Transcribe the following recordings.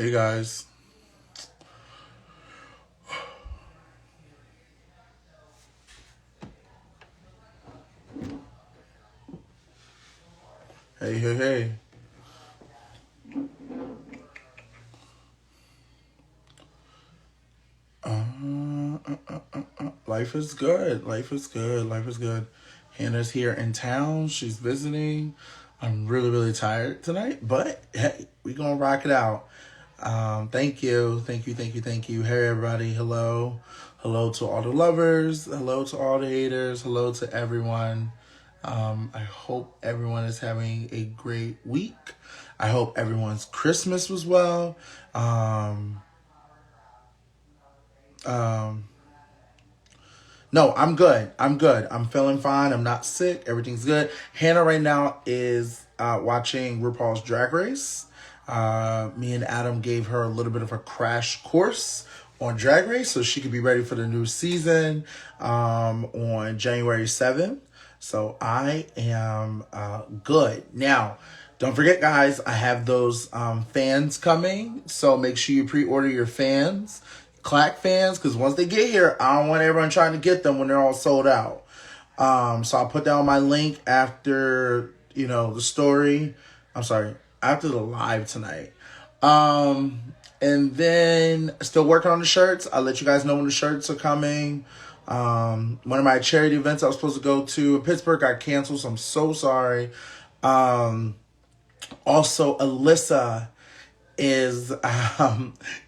Hey guys. Hey. Life is good. Life is good. Hannah's here in town. She's visiting. I'm really tired tonight, but hey, we gonna rock it out. Thank you. Hey everybody. Hello to all the lovers. Hello to all the haters. Hello to everyone. I hope everyone is having a great week. I hope everyone's Christmas was well. No, I'm good. I'm feeling fine. I'm not sick. Everything's good. Hannah right now is watching RuPaul's Drag Race. Me and Adam gave her a little bit of a crash course on Drag Race so she could be ready for the new season on January 7th. So I am good. Now, don't forget, guys, I have those fans coming. So make sure you pre-order your fans. Clack fans, because once they get here, I don't want everyone trying to get them when they're all sold out. So I'll put down my link after, the story. I'm sorry, after the live tonight. And then still working on the shirts. I'll let you guys know when the shirts are coming. One of my charity events I was supposed to go to in Pittsburgh got canceled, so I'm so sorry. Also, Alyssa is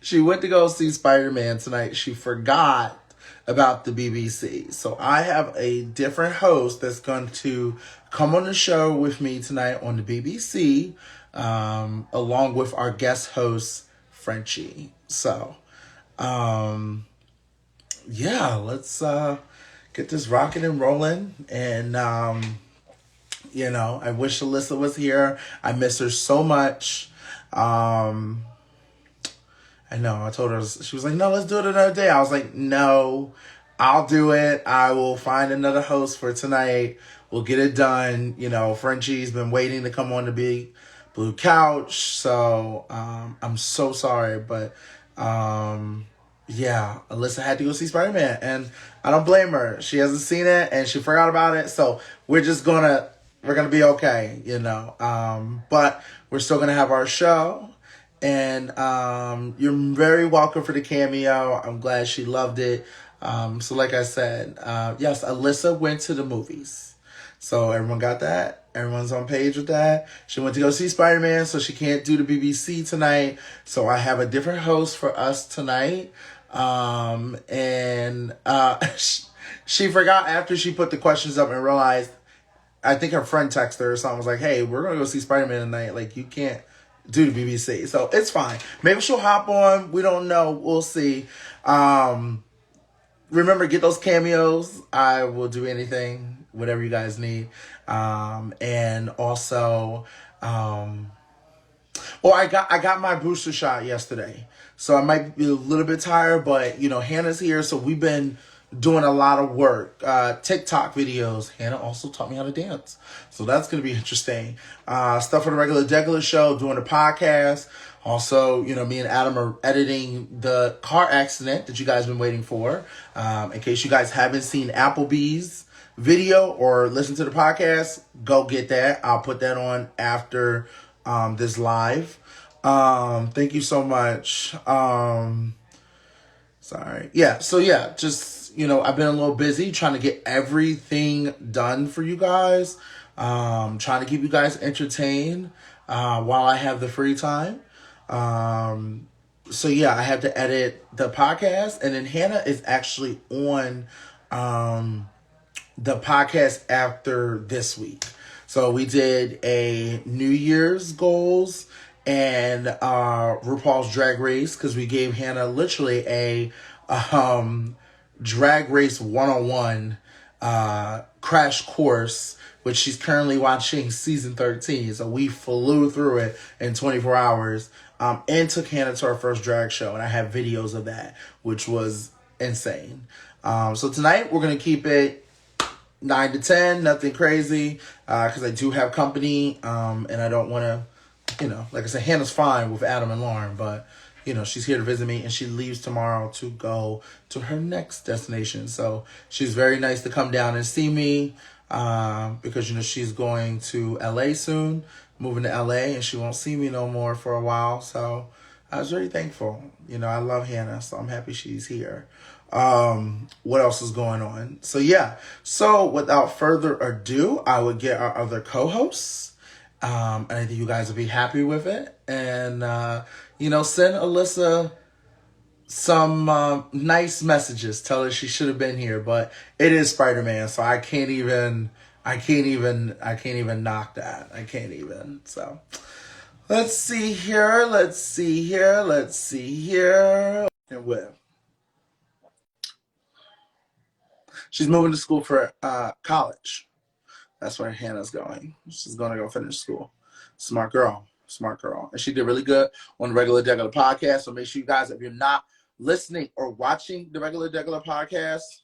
she went to go see Spider-Man tonight. She forgot about the BBC. So I have a different host that's going to come on the show with me tonight on the BBC, along with our guest host, Frenchie. So, let's get this rocking and rolling. And, I wish Alyssa was here. I miss her so much. I know, I told her, she was like, no, let's do it another day. I was like, no, I'll do it. I will find another host for tonight. We'll get it done. Frenchie's been waiting to come on the Big Blue Couch. So, I'm so sorry, but, Alyssa had to go see Spider-Man and I don't blame her. She hasn't seen it and she forgot about it. So we're going to be okay, but we're still going to have our show. And you're very welcome for the cameo. I'm glad she loved it. So like I said, yes, Alyssa went to the movies. So everyone got that. Everyone's on page with that. She went to go see Spider-Man, so she can't do the BBC tonight. So I have a different host for us tonight. She forgot after she put the questions up and realized, I think her friend texted her or something, was like, hey, we're going to go see Spider-Man tonight. Like, you can't do the BBC. So it's fine. Maybe she'll hop on. We don't know. We'll see. Remember, get those cameos. I will do anything, whatever you guys need. And also, I got my booster shot yesterday. So I might be a little bit tired, but, Hannah's here. So we've been doing a lot of work. TikTok videos. Hannah also taught me how to dance. So that's going to be interesting. Stuff for the Degular show, doing a podcast. Also, me and Adam are editing the car accident that you guys have been waiting for. In case you guys haven't seen Applebee's video or listened to the podcast, go get that. I'll put that on after this live. Thank you so much. Sorry. Yeah. So just, I've been a little busy trying to get everything done for you guys. Trying to keep you guys entertained, while I have the free time. I have to edit the podcast, and then Hannah is actually on, the podcast after this week. So we did a New Year's goals and, RuPaul's Drag Race, because we gave Hannah literally a, Drag Race 101 crash course, which she's currently watching season 13. So we flew through it in 24 hours and took Hannah to our first drag show. And I have videos of that, which was insane. So tonight we're going to keep it 9 to 10, nothing crazy, because I do have company, and I don't want to, like I said, Hannah's fine with Adam and Lauren, but she's here to visit me, and she leaves tomorrow to go to her next destination. So she's very nice to come down and see me, because she's going to LA soon, moving to LA, and she won't see me no more for a while. So I was very thankful. I love Hannah, so I'm happy she's here. What else is going on? So yeah. So without further ado, I would get our other co-hosts. And I think you guys will be happy with it. And, send Alyssa some nice messages. Tell her she should have been here, but it is Spider-Man, so I can't even knock that. I can't even. So let's see here. And with she's moving to school for college. That's where Hannah's going. She's going to go finish school. Smart girl. And she did really good on the Regular Degular podcast. So make sure you guys, if you're not listening or watching the Regular Degular podcast,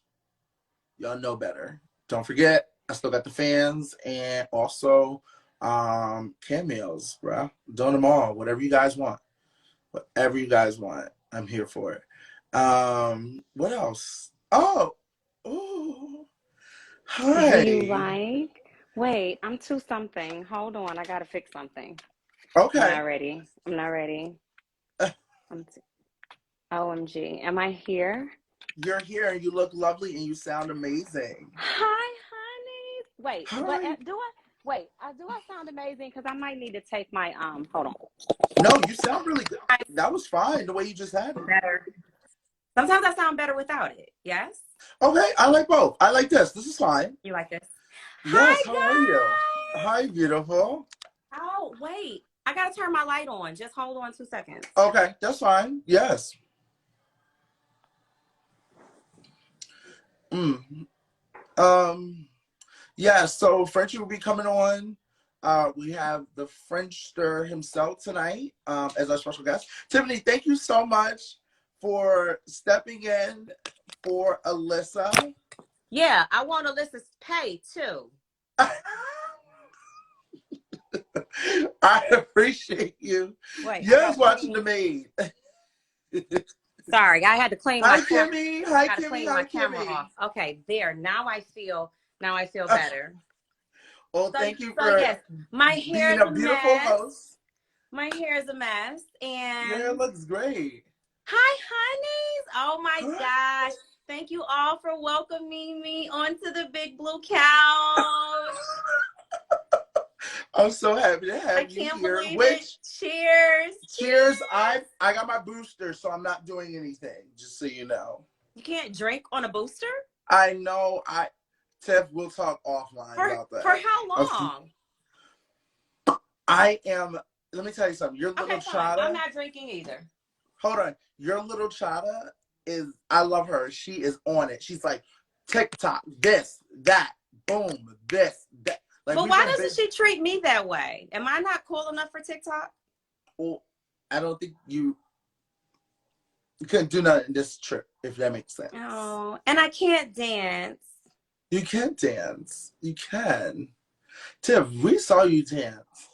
y'all know better. Don't forget, I still got the fans and also cameos, bro. Doing them all. Whatever you guys want. I'm here for it. What else? Ooh. Hi. Do you like? Wait, I'm to something. Hold on, I gotta fix something. Okay. I'm not ready. OMG, am I here? You're here and you look lovely and you sound amazing. Hi, honey. Wait, Hi. but do I sound amazing? Because I might need to take my hold on. No, you sound really good. That was fine the way you just had it. Better. Sometimes I sound better without it. Yes. Okay, I like both. I like this. This is fine. You like this? Yes. Hi, how are you? Hi, beautiful. Oh, wait. I gotta turn my light on. Just hold on 2 seconds. Okay, that's fine. Yes. Yeah, so Frenchie will be coming on. We have the Frenchster himself tonight as our special guest. Tiffany, thank you so much for stepping in for Alyssa. Yeah, I want Alyssa's pay too. I appreciate you. Wait, yes, watching the maid. Sorry, I had to clean my Kimmy. Hi, Kimmy. Clean my camera off. Okay, there. Now I feel better. Well, thank you for my hair being a beautiful host. My hair is a mess, and your hair looks great. Hi, honeys. Oh my gosh. Thank you all for welcoming me onto the big blue couch. I'm so happy to have you here. I can't believe it. Cheers. I got my booster, so I'm not doing anything, just so you know. You can't drink on a booster? I know. Tiff, we'll talk offline about that. For how long? Let me tell you something. Your little Chada. I'm not drinking either. Hold on. Your little Chada I love her. She is on it. She's like, TikTok, this, that, boom, this, that. Like, but why doesn't she treat me that way? Am I not cool enough for TikTok? Well, I don't think you couldn't do nothing this trip, if that makes sense. Oh, and I can't dance. You can dance. You can. Tiff, we saw you dance.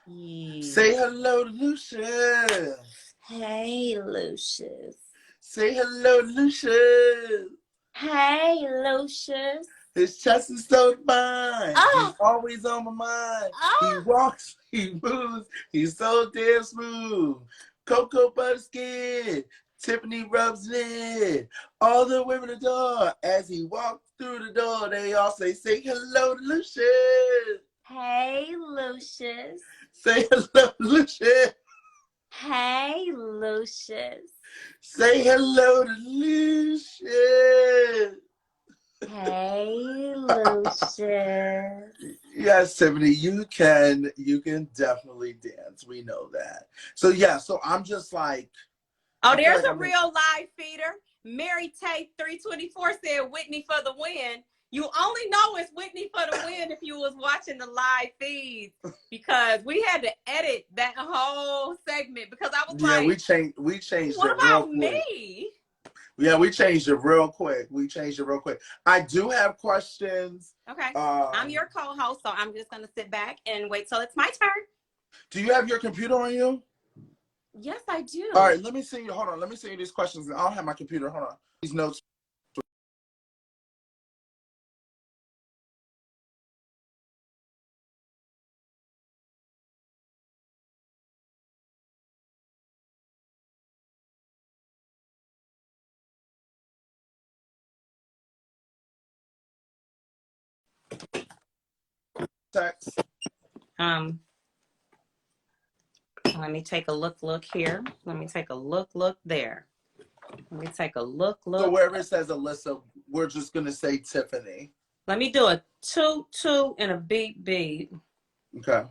Yeah. Say hello to Lucius. Hey, Lucius. Say hello to Lucius. Hey, Lucius. His chest is so fine. Oh. He's always on my mind. Oh. He walks, he moves, he's so damn smooth. Cocoa butter skin. Tiffany rubs it in. All the women adore. As he walks through the door, they all say hello to Lucius. Hey, Lucius. Say hello to Lucius. Hey, Lucius. Say hello to Lucius. Hey, Lucius. Yes, Tiffany, you can definitely dance. We know that. So yeah, so I'm just like, oh, there's a real live feeder. Mary Tate 324 said Whitney for the win. You only know it's Whitney for the win if you was watching the live feed, because we had to edit that whole segment because I was like, we changed what it about real quick. Me? Yeah, we changed it real quick. I do have questions. Okay. I'm your co-host, so I'm just going to sit back and wait till it's my turn. Do you have your computer on you? Yes, I do. All right, let me see you. Hold on. Let me see you these questions. I don't have my computer. Hold on. These notes. Text. Let me take a look here. Let me take a look there. Let me take a look. So wherever it says Alyssa, we're just gonna say Tiffany. Let me do a 2 and a beat. Okay.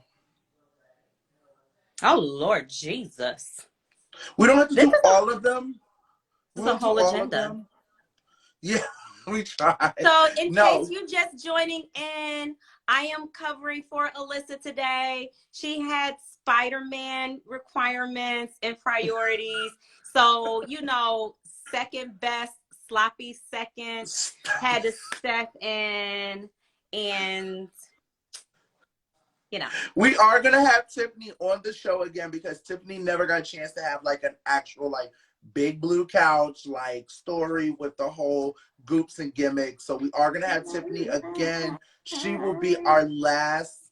Oh Lord Jesus. We don't have to This do all of them. is We a don't do whole all of agenda. them. Yeah, we tried. So in No. case you just joining in, I am covering for Alyssa today. She had Spider-Man requirements and priorities. So, you know, second best, sloppy second, had to step in and, you know. We are gonna have Tiffany on the show again because Tiffany never got a chance to have like an actual like big blue couch like story with the whole goops and gimmicks. So we are gonna have Tiffany again. She will be our last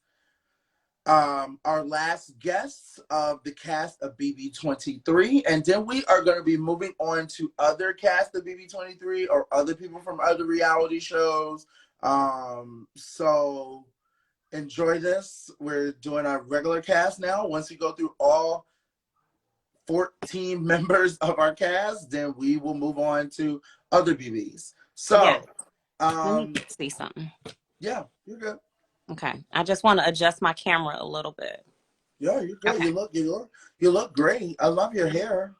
guest of the cast of BB23, and then we are going to be moving on to other cast of BB23 or other people from other reality shows. So enjoy this. We're doing our regular cast now. Once we go through all 14 members of our cast, then we will move on to other BBs. So Yeah. Let me see something. Yeah, you're good. Okay. I just want to adjust my camera a little bit. Yeah, you're good. Okay. You look great. I love your hair.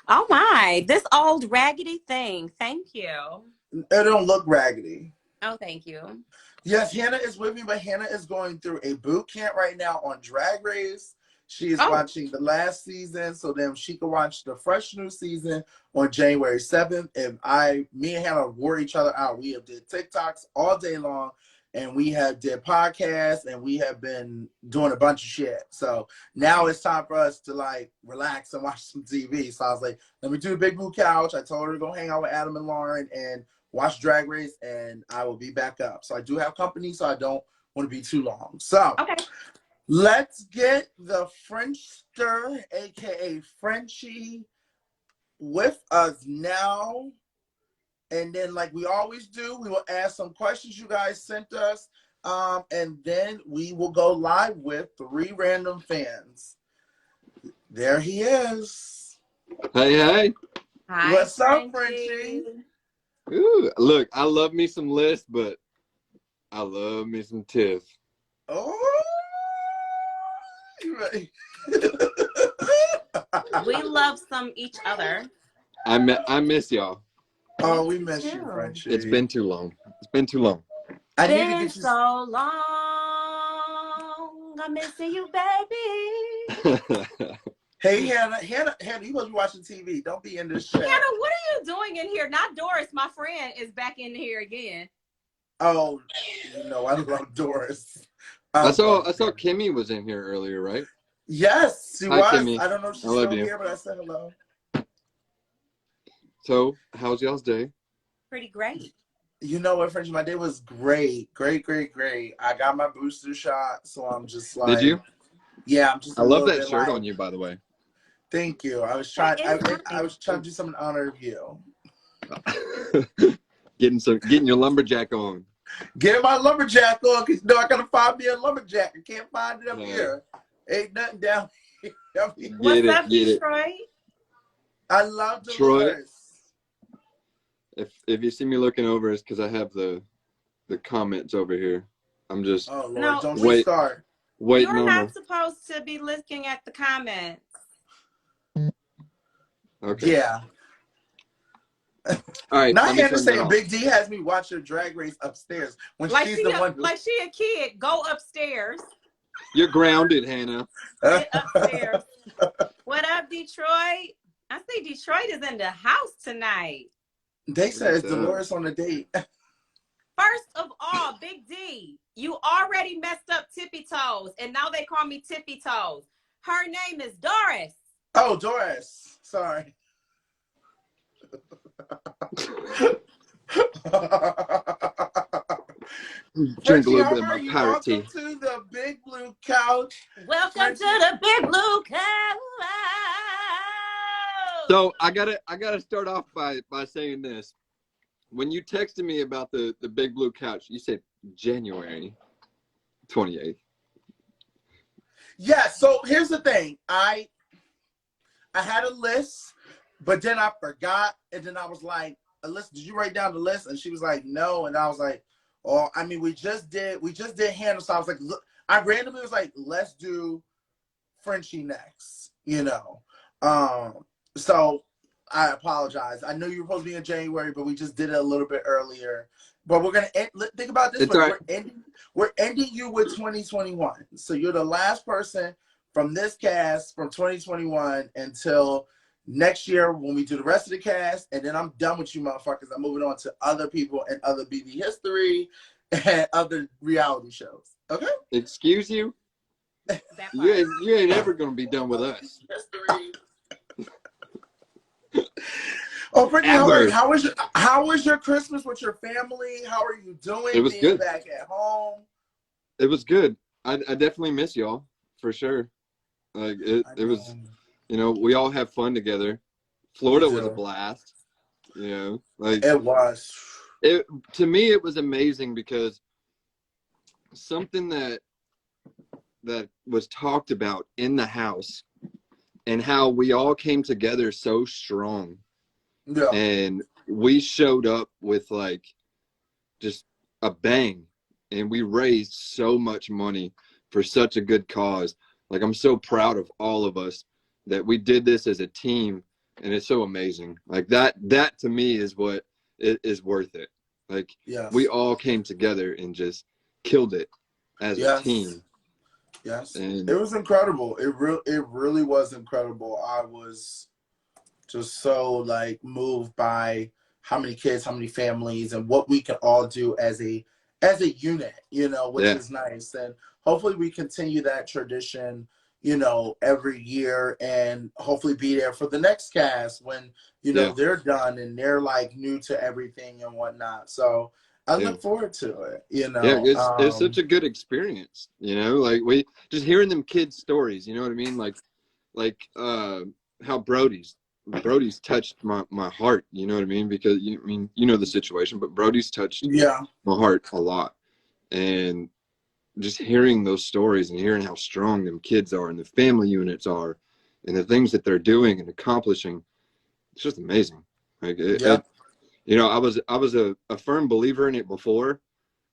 Oh my, this old raggedy thing. Thank you. It don't look raggedy. Oh, thank you. Yes, Hannah is with me, but Hannah is going through a boot camp right now on Drag Race. She is watching the last season, so then she can watch the fresh new season on January 7th. And me and Hannah wore each other out. We have did TikToks all day long, and we have did podcasts, and we have been doing a bunch of shit. So now it's time for us to like relax and watch some TV. So I was like, let me do the Big Blue Couch. I told her to go hang out with Adam and Lauren and watch Drag Race, and I will be back up. So I do have company, so I don't want to be too long. So let's get the Frenchster, aka Frenchie, with us now. And then, like we always do, we will ask some questions you guys sent us. And then we will go live with 3 random fans. There he is. Hey. Hi, What's up, Frenchie? Ooh, look, I love me some Liz, but I love me some Tiff. Oh, you ready? We love some each other. I miss y'all. Oh, we miss you, Frenchie. It's been too long. I need to get you so long. I'm missing you, baby. Hey, Hannah, you supposed to be watching TV. Don't be in this shit. Hannah, what are you doing in here? Not Doris, my friend, is back in here again. Oh, you know, I love Doris. I saw Kimmy was in here earlier, right? Yes, she was. Kimmy. I don't know if she's still here, but I said hello. So, how's y'all's day? Pretty great. You know what, Frenchie? My day was great. Great. I got my booster shot, so I'm just like... Did you? Yeah, I'm just I love that shirt on you, by the way. Thank you. I was trying to do something in honor of you. Getting your lumberjack on. Getting my lumberjack on, because I gotta find me a lumberjack. I can't find it up here. Ain't nothing down here. What's up, Detroit? I love Dolores. If you see me looking over, it's because I have the comments over here. I'm just don't start. You're not supposed to be looking at the comments. Okay. Yeah. All right. Not Hannah saying Big D has me watch her Drag Race upstairs when she's the one who... Like she a kid. Go upstairs. You're grounded, Hannah. Get upstairs. What up, Detroit? I see Detroit is in the house tonight. They said it's Dolores on a date. First of all, Big D, you already messed up Tippy Toes, and now they call me Tippy Toes. Her name is Doris. Oh, Doris. Sorry. Drink a Frenchie, little how bit of are my you? pirate Welcome tea. to the Big Blue Couch. Welcome to Frenchie. the Big Blue Couch. So I gotta start off by saying this. When you texted me about the Big Blue Couch, you said January 28th. Yeah, so here's the thing. I had a list, but then I forgot, and then I was like, Alyssa, did you write down the list? And she was like, no. And I was like, oh, I mean, we just did Hannah. So I was like, look, I randomly was like, let's do Frenchie next, you know. So I apologize. I know you were supposed to be in January, but we just did it a little bit earlier. But we're gonna think about it this It's way. all right. We're ending you with 2021. So you're the last person from this cast from 2021 until next year when we do the rest of the cast, and then I'm done with you motherfuckers. I'm moving on to other people and other BD history and other reality shows. Okay? Excuse you? You ain't ever gonna be done with us. History. Oh, Brittany, how was your Christmas with your family? How are you doing? It was being good. Back at home. It was good. I definitely miss y'all for sure. Like it was, we all have fun together. Florida was a blast. Like it was. To me it was amazing because something that was talked about in the house and how we all came together so strong. Yeah. And we showed up with like just a bang, and we raised so much money for such a good cause. Like, I'm so proud of all of us that we did this as a team, and it's so amazing. Like that to me is what is worth it. Like, yes. We all came together and just killed it as a team. Yes. And it was incredible. It really was incredible. I was just so like moved by how many kids, how many families, and what we can all do as a unit, which is nice. And hopefully we continue that tradition, every year, and hopefully be there for the next cast when, they're done and they're like new to everything and whatnot. So I look forward to it, Yeah, it's such a good experience, like we just hearing them kids' stories, you know what I mean? Like how Brody's touched my heart, you know what I mean? Because the situation, but Brody's touched my heart a lot. And just hearing those stories and hearing how strong them kids are and the family units are and the things that they're doing and accomplishing, it's just amazing. Like I was a firm believer in it before,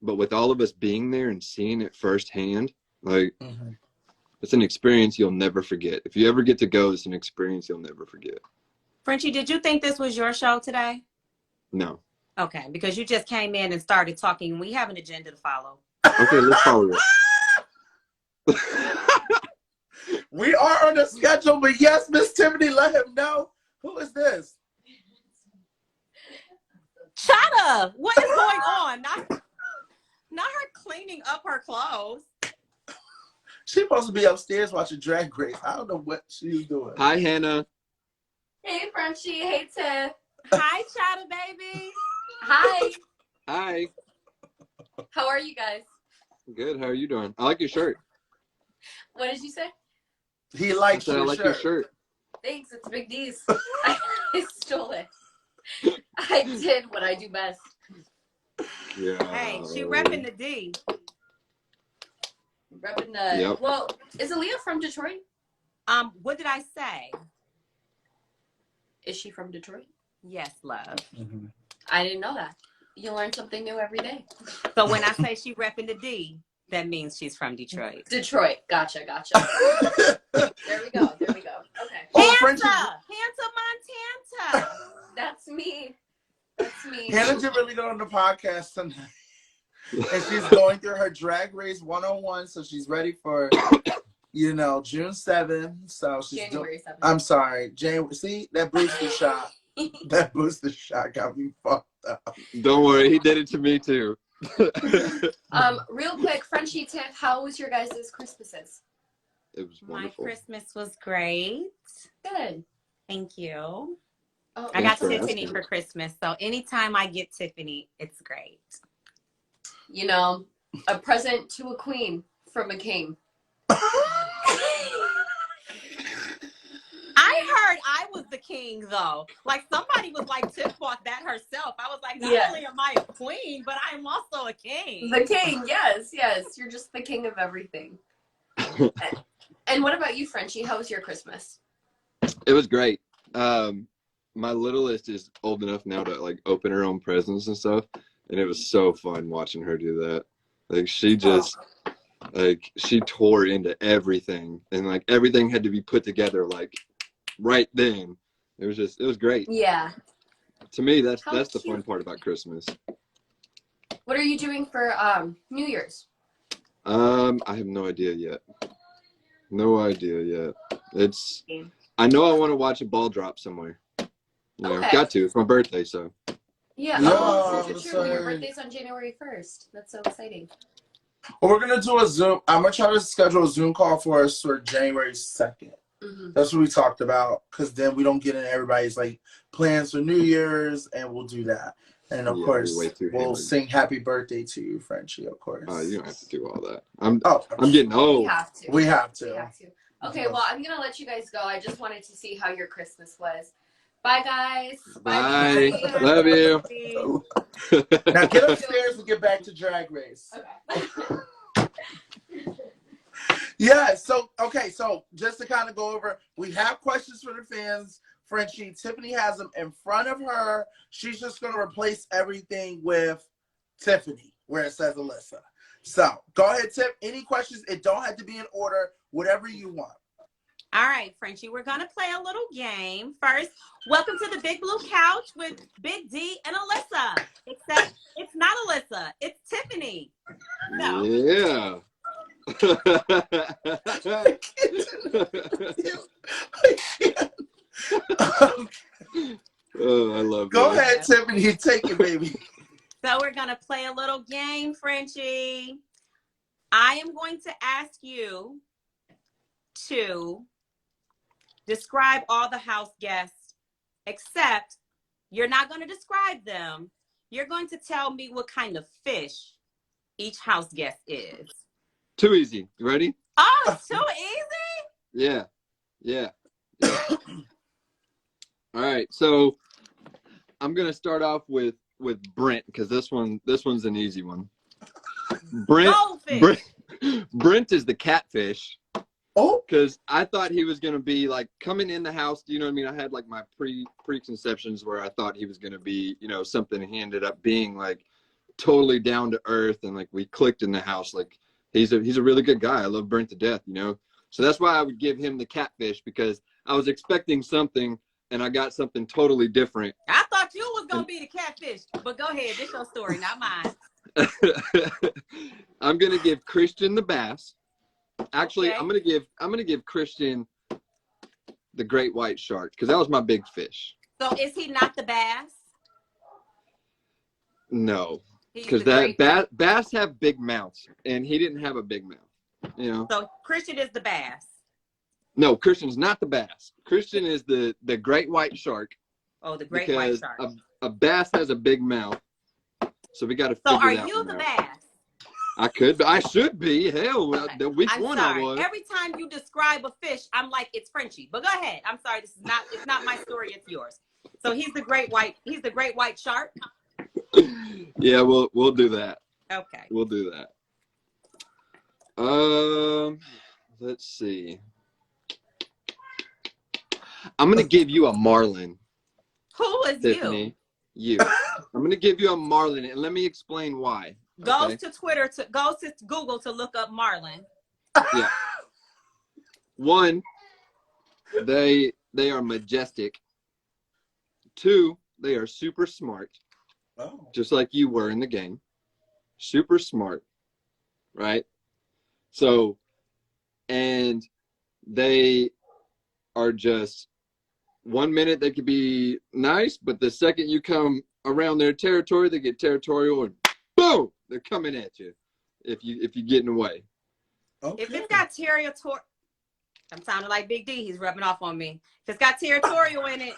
but with all of us being there and seeing it firsthand, like it's an experience you'll never forget. If you ever get to go, it's an experience you'll never forget. Frenchie, did you think this was your show today? No. Okay, because you just came in and started talking. We have an agenda to follow. Okay, let's follow it. We are on the schedule, but yes, Miss Tiffany, let him know. Who is this? Chata, what is going on? Not her cleaning up her clothes. She's supposed to be upstairs watching Drag Race. I don't know what she's doing. Hi, Hannah. Hey, Frenchie. Hey, Tiff. Hi, Chata, baby. Hi. Hi. How are you guys? Good. How are you doing? I like your shirt. What did you say? He likes your your shirt. Thanks. It's Big D's. I stole it. I did what I do best. Yeah. Hey, she repping the D. Repping the. Yep. Well, is Aaliyah from Detroit? What did I say? Is she from Detroit? Yes, love. Mm-hmm. I didn't know that. You learn something new every day. So when I say she repping the D, that means she's from Detroit. Detroit. Gotcha. There we go. Okay. Oh, Hanta Montanta. That's me. Hannah did really go on the podcast tonight. And she's going through her Drag Race 101, so she's ready for, June 7th. So she's January 7th. I'm sorry. See, that booster shot. That booster shot got me fucked up. Don't worry, he did it to me too. Real quick, Frenchie, Tiff, how was your guys' Christmases? It was My wonderful. Christmas was great. Good. Thank you. Oh, I got Thanks for Tiffany asking. for Christmas, so anytime I get Tiffany, it's great. you know, a present to a queen from a king. I heard I was the king, though. Like, somebody was like, Tiff bought that herself. I was like, not Yeah. only am I a queen, but I'm also a king. The king, yes. You're just the king of everything. And what about you, Frenchie? How was your Christmas? It was great. My littlest is old enough now to like open her own presents and stuff, and it was so fun watching her do that. Like she just like she tore into everything, and like everything had to be put together like right then. It was great. Yeah. To me, that's How the cute. fun part about Christmas. What are you doing for New Year's? I have no idea yet. No idea yet. I know I want to watch a ball drop somewhere. You know, Okay. got to. It's my birthday, so. Yeah. Yeah, Oh, true. so- Your birthday's on January 1st. That's so exciting. Well, we're gonna do a Zoom. I'm gonna try to schedule a Zoom call for us for January 2nd. Mm-hmm. That's what we talked about, because then we don't get in everybody's like plans for New Year's, and we'll do that. And of course, way too we'll hammered. sing "Happy Birthday" to you, Frenchie. Of course. You don't have to do all that. Oh, I'm getting old. We have to. We have to. We have to. Okay, well, I'm going to let you guys go. I just wanted to see how your Christmas was. Bye, guys. Bye. Bye. Love you. Now get upstairs and get back to Drag Race. Okay. Yeah, so just to kind of go over, we have questions for the fans. Frenchie, Tiffany has them in front of her. She's just going to replace everything with Tiffany, where it says Alyssa. So go ahead, Tiff. Any questions? It don't have to be in order, whatever you want. All right, Frenchie, we're going to play a little game. First, welcome to the Big Blue Couch with Big D and Alyssa. Except it's not Alyssa, it's Tiffany. So. Yeah. Oh, I love Go that. ahead, Tiffany. Take it, baby. So we're going to play a little game, Frenchie. I am going to ask you to describe all the house guests, except you're not going to describe them. You're going to tell me what kind of fish each house guest is. Too easy. You ready? Oh, it's too easy? Yeah. All right. So I'm going to start off with Brent, because this one's an easy one. Goldfish. Brent is the catfish. Oh, Because I thought he was going to be like coming in the house. You know what I mean? I had like my preconceptions where I thought he was going to be, you know, something. He ended up being like totally down to earth, and like we clicked in the house. Like he's a really good guy. I love Brent to death, you know? So that's why I would give him the catfish, because I was expecting something and I got something totally different. I thought you was going to be the catfish, but go ahead. This your story, not mine. I'm going to give Christian the bass. Actually, Okay. I'm gonna give Christian the great white shark, because that was my big fish. So is he not the bass? No, He's because the great bass have big mouths, and he didn't have a big mouth. You know. So Christian is the bass. No, Christian's not the bass. Christian is the great white shark. Oh, the great white shark. A bass has a big mouth, so we got to. So figure are that you one the out. bass? I should be. Hell, Okay. which I'm one sorry. I was? Every time you describe a fish, I'm like, it's Frenchie. But go ahead. I'm sorry. It's not my story. It's yours. So he's the great white shark. Yeah, we'll do that. Okay. We'll do that. Let's see. I'm gonna give you a marlin, Who is Tiffany. You. I'm gonna give you a marlin, and let me explain why. you? Goes Okay? to Google to look up marlin. Yeah. One, they are majestic. Two, they are super smart, oh. just like you were in the game. Super smart, right? So, and they are just, 1 minute they could be nice, but the second you come around their territory, they get territorial, and boom, they're coming at you if you get in the way. Okay. If it's got territory, I'm sounding like Big D. He's rubbing off on me. If it's got territorial in it,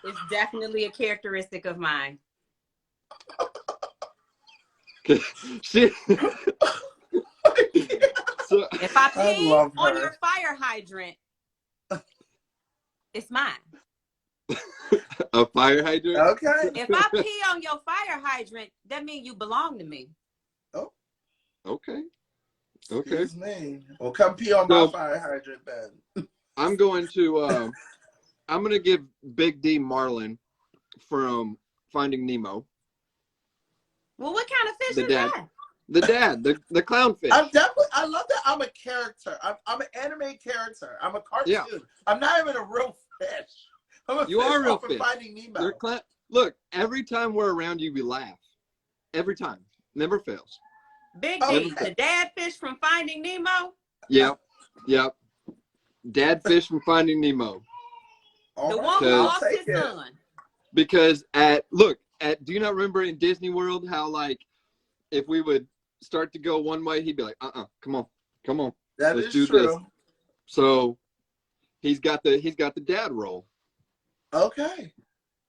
it's definitely a characteristic of mine. She, so, If I pee on your fire hydrant, it's mine. A fire hydrant? Okay. If I pee on your fire hydrant, that means you belong to me. Oh. Okay. Excuse me. Well, come pee on my fire hydrant then. I'm going to give Big D Marlin from Finding Nemo. Well, what kind of fish is that? The dad, the clownfish. I love that I'm a character. I'm an anime character. I'm a cartoon. Yeah. I'm not even a real fish. I'm a you fish are a real off fish. Of Finding Nemo. Look, every time we're around you, we laugh. Every time. Never fails. Big D, the dad fish from Finding Nemo? Yep. Dad fish from Finding Nemo. The one who lost his son. Because do you not remember in Disney World how, like, if we would start to go one way, he'd be like, come on. Let's do true. This. So he's got the dad role. Okay.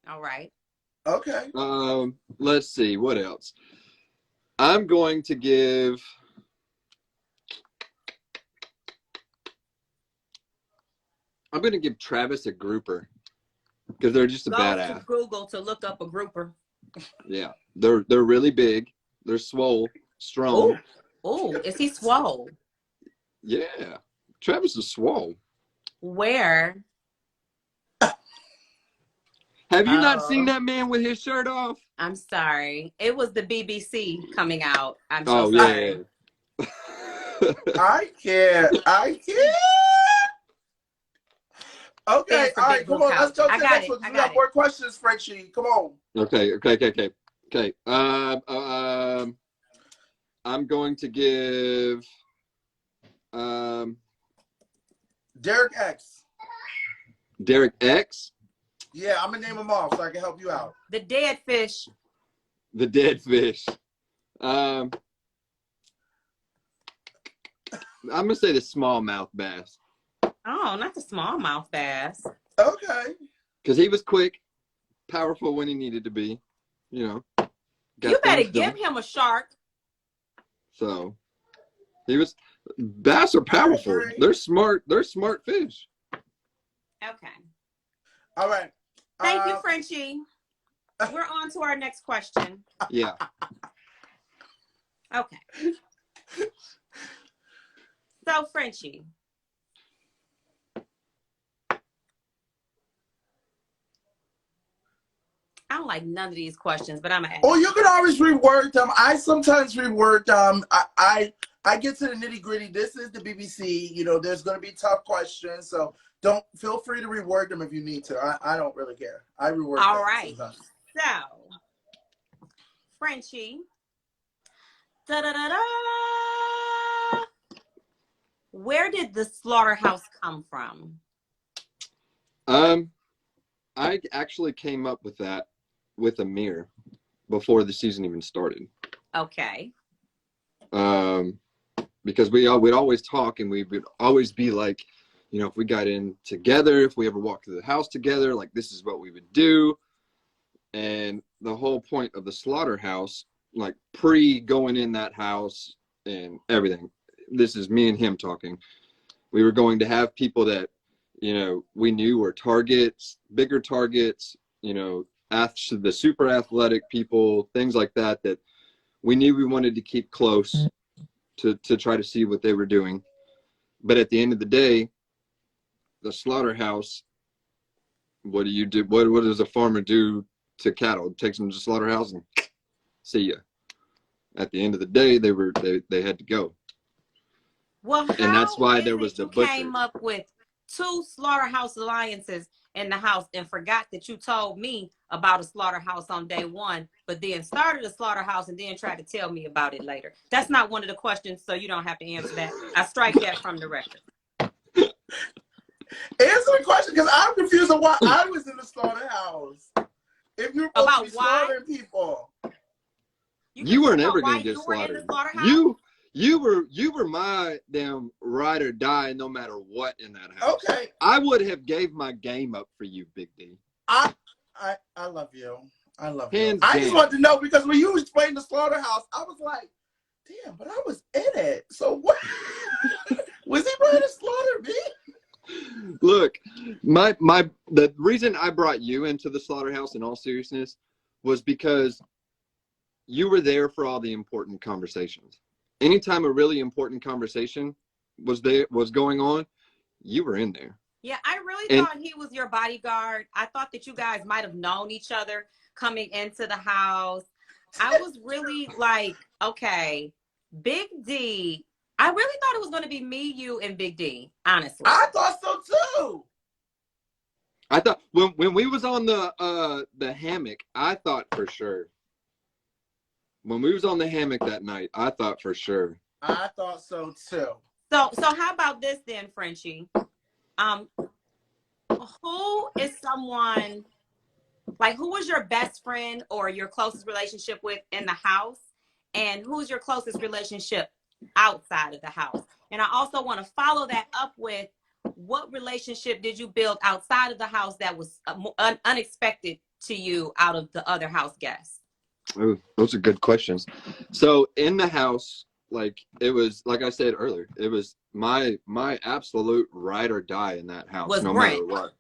All right. Okay. Let's see, what else? I'm going to give Travis a grouper because they're just a badass. To Google to look up a grouper. Yeah, they're really big. They're swole, strong. Oh, is he swole? Yeah, Travis is swole. Where? Have you not seen that man with his shirt off? I'm sorry. It was the BBC coming out. I'm so sorry. Yeah. I can't. Okay, all right, come on. Let's jump to the next one. We got more questions, Frenchie. Come on. Okay. I'm going to give Derek X. Derek X? Yeah, I'm going to name them off so I can help you out. The dead fish. The dead fish. I'm going to say the smallmouth bass. Oh, not the smallmouth bass. Okay. Because he was quick, powerful when he needed to be, You better give him a shark. So, bass are powerful. They're smart. They're smart fish. Okay. All right. Thank you, Frenchie. We're on to our next question. Yeah. Okay. So, Frenchie. I don't like none of these questions, but I'm gonna ask. Oh, you can always reword them. I sometimes reword them. I get to the nitty gritty. This is the BBC. There's going to be tough questions, so don't feel free to reword them if you need to. I don't really care. I reword them. All right. Sometimes. So, Frenchie. Where did the slaughterhouse come from? I actually came up with that with Amir before the season even started. Okay. Because we'd always talk and we would always be like, if we got in together, if we ever walked through the house together, like this is what we would do. And the whole point of the slaughterhouse, like going in that house and everything, this is me and him talking. We were going to have people that, we knew were targets, bigger targets, the super athletic people, things like that we knew we wanted to keep close to try to see what they were doing. But at the end of the day, the slaughterhouse, what do you do? What does a farmer do to cattle? Takes them to the slaughterhouse and see ya. At the end of the day, they had to go. Well, and that's why there was the butcher. Came up with 2 slaughterhouse alliances in the house and forgot that you told me about a slaughterhouse on day 1, but then started a slaughterhouse and then tried to tell me about it later. That's not one of the questions, so you don't have to answer that. I strike that from the record. Answer the question, because I'm confused on why I was in the slaughterhouse. If you're supposed to be slaughtering people. You were never going to get slaughtered. You were my damn ride or die no matter what in that house. Okay. I would have gave my game up for you, Big D. I love you. I love you. Hands I just down. wanted to know because when you was playing the slaughterhouse, I was like, damn, but I was in it. So what? Was he trying to slaughter me? Look, the reason I brought you into the slaughterhouse in all seriousness was because you were there for all the important conversations. Anytime a really important conversation was going on, you were in there. Yeah, I really thought he was your bodyguard. I thought that you guys might have known each other coming into the house. I was really like, okay, Big D. I really thought it was going to be me, you, and Big D, honestly. I thought so too. I thought when we was on the hammock, I thought for sure. When we was on the hammock that night, I thought for sure. I thought so too. So how about this then, Frenchie? Who is someone, like, who was your best friend or your closest relationship with in the house? And who's your closest relationship outside of the house? And I also want to follow that up with, what relationship did you build outside of the house that was unexpected to you out of the other house guests? Ooh, those are good questions. So in the house, like, it was, like I said earlier, it was my absolute ride or die in that house, Was no Brent. matter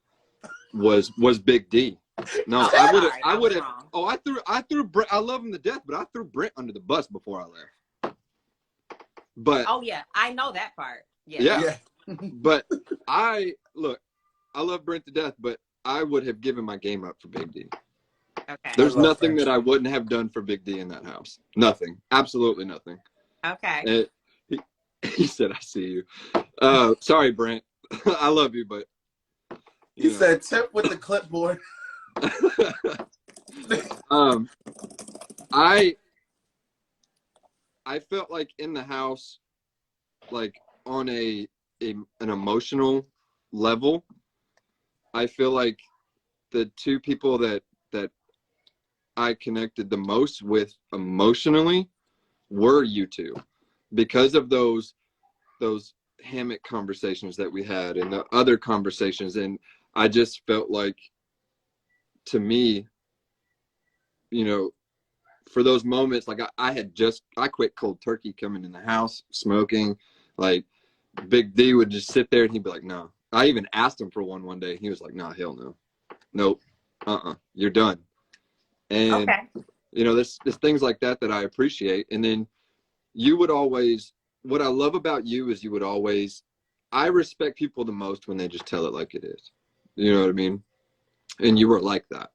what. Was Big D. No, I would have. Oh, I threw Brent. I love him to death, but I threw Brent under the bus before I left. But oh yeah, I know that part. Yeah. But I love Brent to death, but I would have given my game up for Big D. Okay. There's nothing that I wouldn't have done for Big D in that house. Nothing. Absolutely nothing. Okay. He said, "I see you." Sorry, Brent. I love you, but He said, "Tip with the clipboard." I felt like in the house, like on an emotional level, I feel like the two people that I connected the most with emotionally were you two, because of those hammock conversations that we had and the other conversations. And I just felt like, to me, for those moments, like I quit cold turkey coming in the house smoking. Like, Big D would just sit there and he'd be like, no. I even asked him for one day. He was like, nah, hell no. Nope. You're done. And there's things like that I appreciate. And then you would always, what I love about you is I respect people the most when they just tell it like it is. You know what I mean? And you were like that.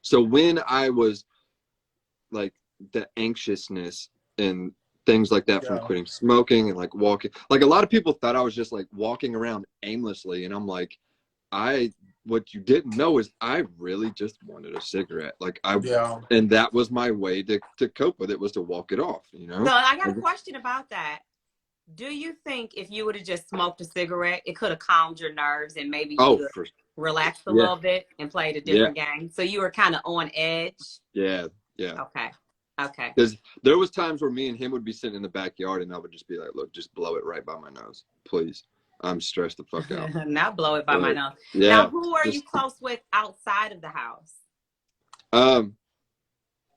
So when I was like the anxiousness and things like that from quitting smoking and like walking, like a lot of people thought I was just like walking around aimlessly. And I'm like, what you didn't know is I really just wanted a cigarette. Like and that was my way to cope with it, was to walk it off, So I got a question about that. Do you think if you would have just smoked a cigarette, it could have calmed your nerves and maybe you could relax a little bit and played a different game? So you were kind of on edge? Yeah. Okay. Because there was times where me and him would be sitting in the backyard and I would just be like, look, just blow it right by my nose, please. I'm stressed the fuck out. Now blow it by my nose. Yeah. Now, who are you close with outside of the house?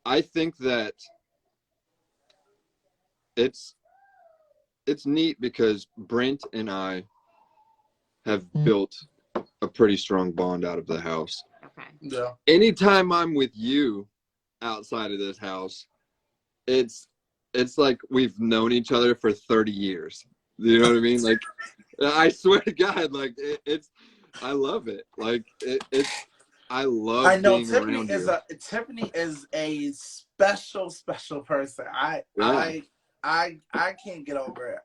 I think that it's neat because Brent and I have built a pretty strong bond out of the house. Okay. Yeah. Anytime I'm with you outside of this house, it's like we've known each other for 30 years. You know what I mean? Like, I swear to God, like I love it. Like I love. I know being Tiffany is you. Tiffany is a special person. I can't get over it.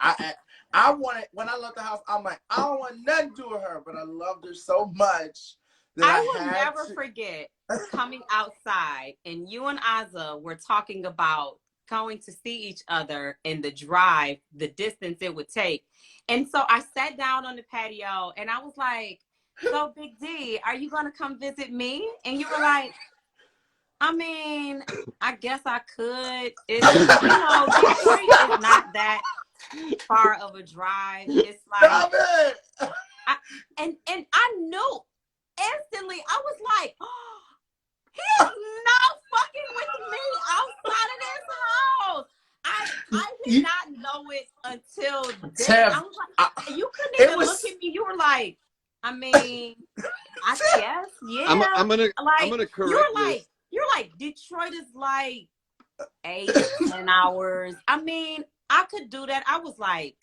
I want it when I left the house. I'm like, I don't want nothing to do with her, but I loved her so much that I will never forget coming outside and you and Azza were talking about going to see each other and the drive, the distance it would take. And so I sat down on the patio and I was like, so Big D, are you going to come visit me? And you were like, I mean, I guess I could. Detroit is not that far of a drive. It's like, Stop it. and I knew instantly. I was like, oh, he's not fucking with me outside of this house. I did not know it until then. Tiff, I was like, you couldn't even look at me. You were like, I mean, I guess, yeah. I'm gonna correct this. You're like, Detroit is like 8-10 hours. I mean, I could do that. I was like,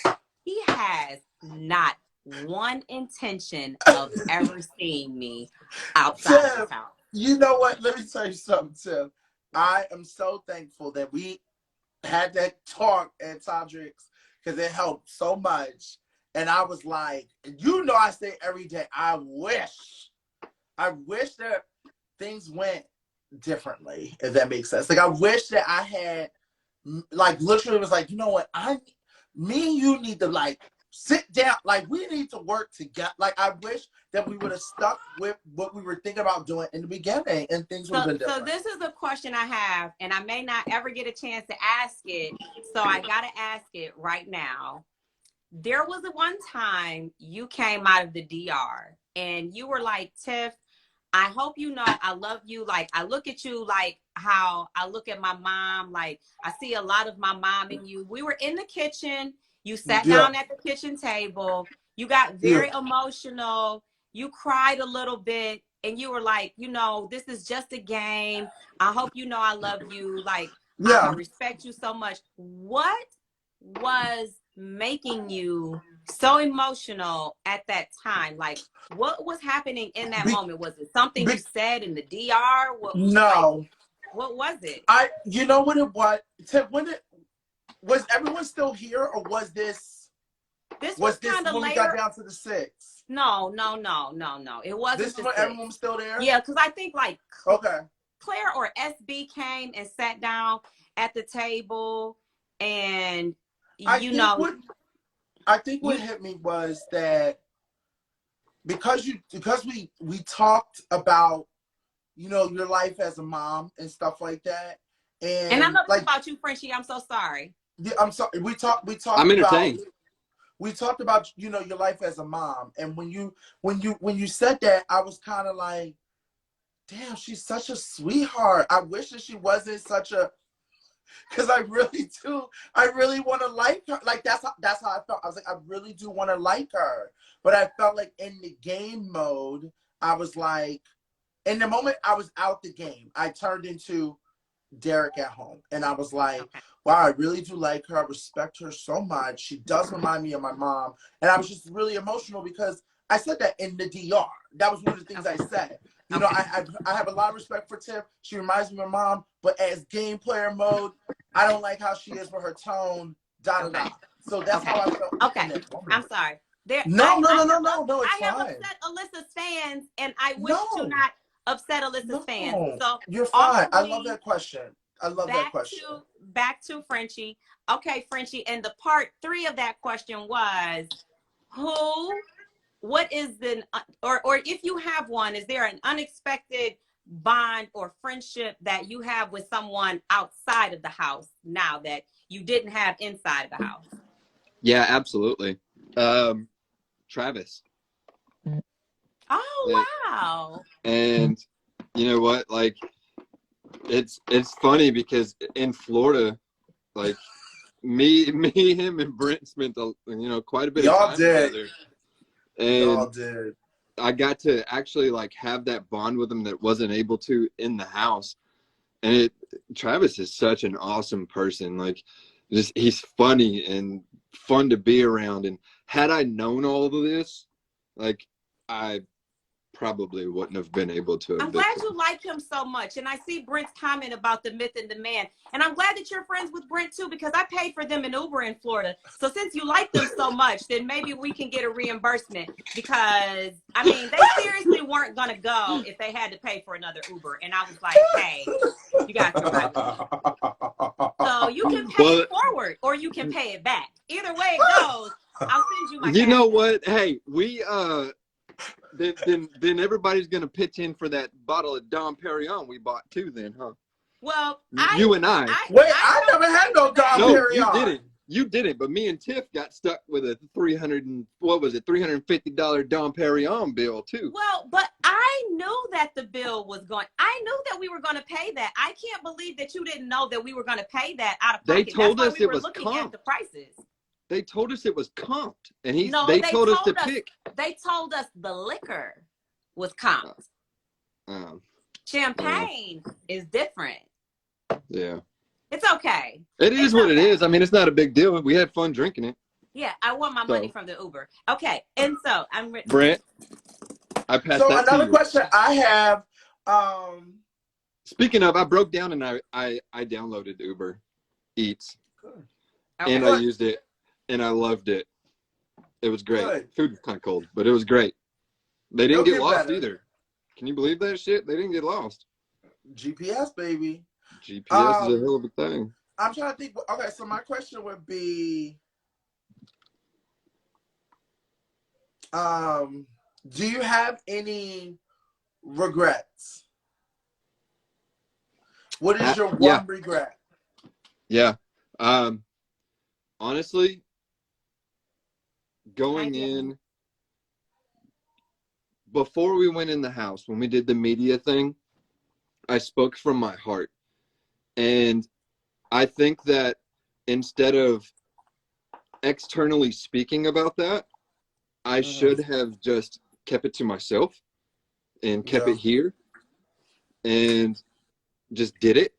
he has not one intention of ever seeing me outside of this house. You know what? Let me tell you something, Tiff. I am so thankful that we had that talk at Todrick's because it helped so much. And I was like, you know, I say every day, I wish that things went differently, if that makes sense. Like, I wish that I had, like, literally was like, you know what? Me and you need to, like, sit down. Like, we need to work together. Like, I wish that we would have stuck with what we were thinking about doing in the beginning, and things would have been different. So this is a question I have, and I may not ever get a chance to ask it, so I got to ask it right now. There was one time you came out of the DR, and you were like, Tiff, I hope you know I love you. Like, I look at you like how I look at my mom. Like, I see a lot of my mom in you. We were in the kitchen. You sat down at the kitchen table. You got very emotional. You cried a little bit. And you were like, you know, this is just a game. I hope you know I love you. Like, I respect you so much. What was making you so emotional at that time? Like, what was happening in that moment? Was it something you said in the DR? No. Like, what was it? You know what it was? Was everyone still here, or was this? Was this when later? We got down to the 6? No. It wasn't. This is when everyone was still there? Yeah, because I think like Claire or SB came and sat down at the table, and I think what hit me was that because we talked about, you know, your life as a mom and stuff like that, and I know this about you, Frenchie. I'm so sorry. Yeah, I'm sorry. We talked. I'm entertained. We talked about, you know, your life as a mom, and when you said that, I was kind of like, damn, she's such a sweetheart. I wish that she wasn't such a, because I really do. I really want to like her. Like, that's how I felt. I was like, I really do want to like her, but I felt like in the game mode, I was like, in the moment I was out the game, I turned into Derek at home, and I was like, wow, I really do like her. I respect her so much. She does remind me of my mom. And I was just really emotional because I said that in the DR. That was one of the things I said. You know, I have a lot of respect for Tiff. She reminds me of my mom, but as game player mode, I don't like how she is with her tone, da-da-da. So that's how I felt. Okay, I'm sorry. No, it's I have fine. upset Alyssa's fans, and I wish to not upset Alyssa's fans. So you're fine. I love that question. Back to Frenchie. Okay, Frenchie, and the part 3 of that question was, what is or if you have one, is there an unexpected bond or friendship that you have with someone outside of the house now that you didn't have inside of the house? Yeah, absolutely. Travis. Oh, wow. And you know what? Like, it's funny because in Florida, like me, him, and Brent spent quite a bit of time together. And y'all did. I got to actually like have that bond with him that wasn't able to in the house. And Travis is such an awesome person. Like, just he's funny and fun to be around. And had I known all of this, like, I probably wouldn't have been able to. I'm glad you like him so much. And I see Brent's comment about the myth and the man. And I'm glad that you're friends with Brent too, because I paid for them an Uber in Florida. So since you like them so much, then maybe we can get a reimbursement, because I mean, they seriously weren't going to go if they had to pay for another Uber. And I was like, hey, you guys can ride with me. So you can pay it forward or you can pay it back. Either way it goes, I'll send you my You know what? Hey, we then everybody's gonna pitch in for that bottle of Dom Perignon we bought too, then, huh? Well, you and I. I never had no Dom Perignon. No, you didn't. You didn't, but me and Tiff got stuck with a $350 Dom Perignon bill too. Well, but I knew that the bill was going. I knew that we were going to pay that. I can't believe that you didn't know that we were going to pay that out of pocket. They told That's us why we it were was looking comped. at the prices. They told us it was comped, and They told us to pick. They told us the liquor was comped. Champagne is different. Yeah. It's okay. It is what it is. I mean, it's not a big deal. We had fun drinking it. Yeah, I want my money from the Uber. Okay, and so I'm Brent, I passed that to you. So another question I have. Speaking of, I broke down and I downloaded Uber Eats. Good. And I used it, and I loved it. It was great. Good. Food was kind of cold, but it was great. They didn't get lost better. either. Can you believe that shit? They didn't get lost. GPS, baby. GPS is a hell of a thing. I'm trying to think. Okay, so my question would be, do you have any regrets? What is your one regret? Yeah. Honestly, going in before we went in the house, when we did the media thing, I spoke from my heart. And I think that instead of externally speaking about that, I should have just kept it to myself and kept it here and just did it.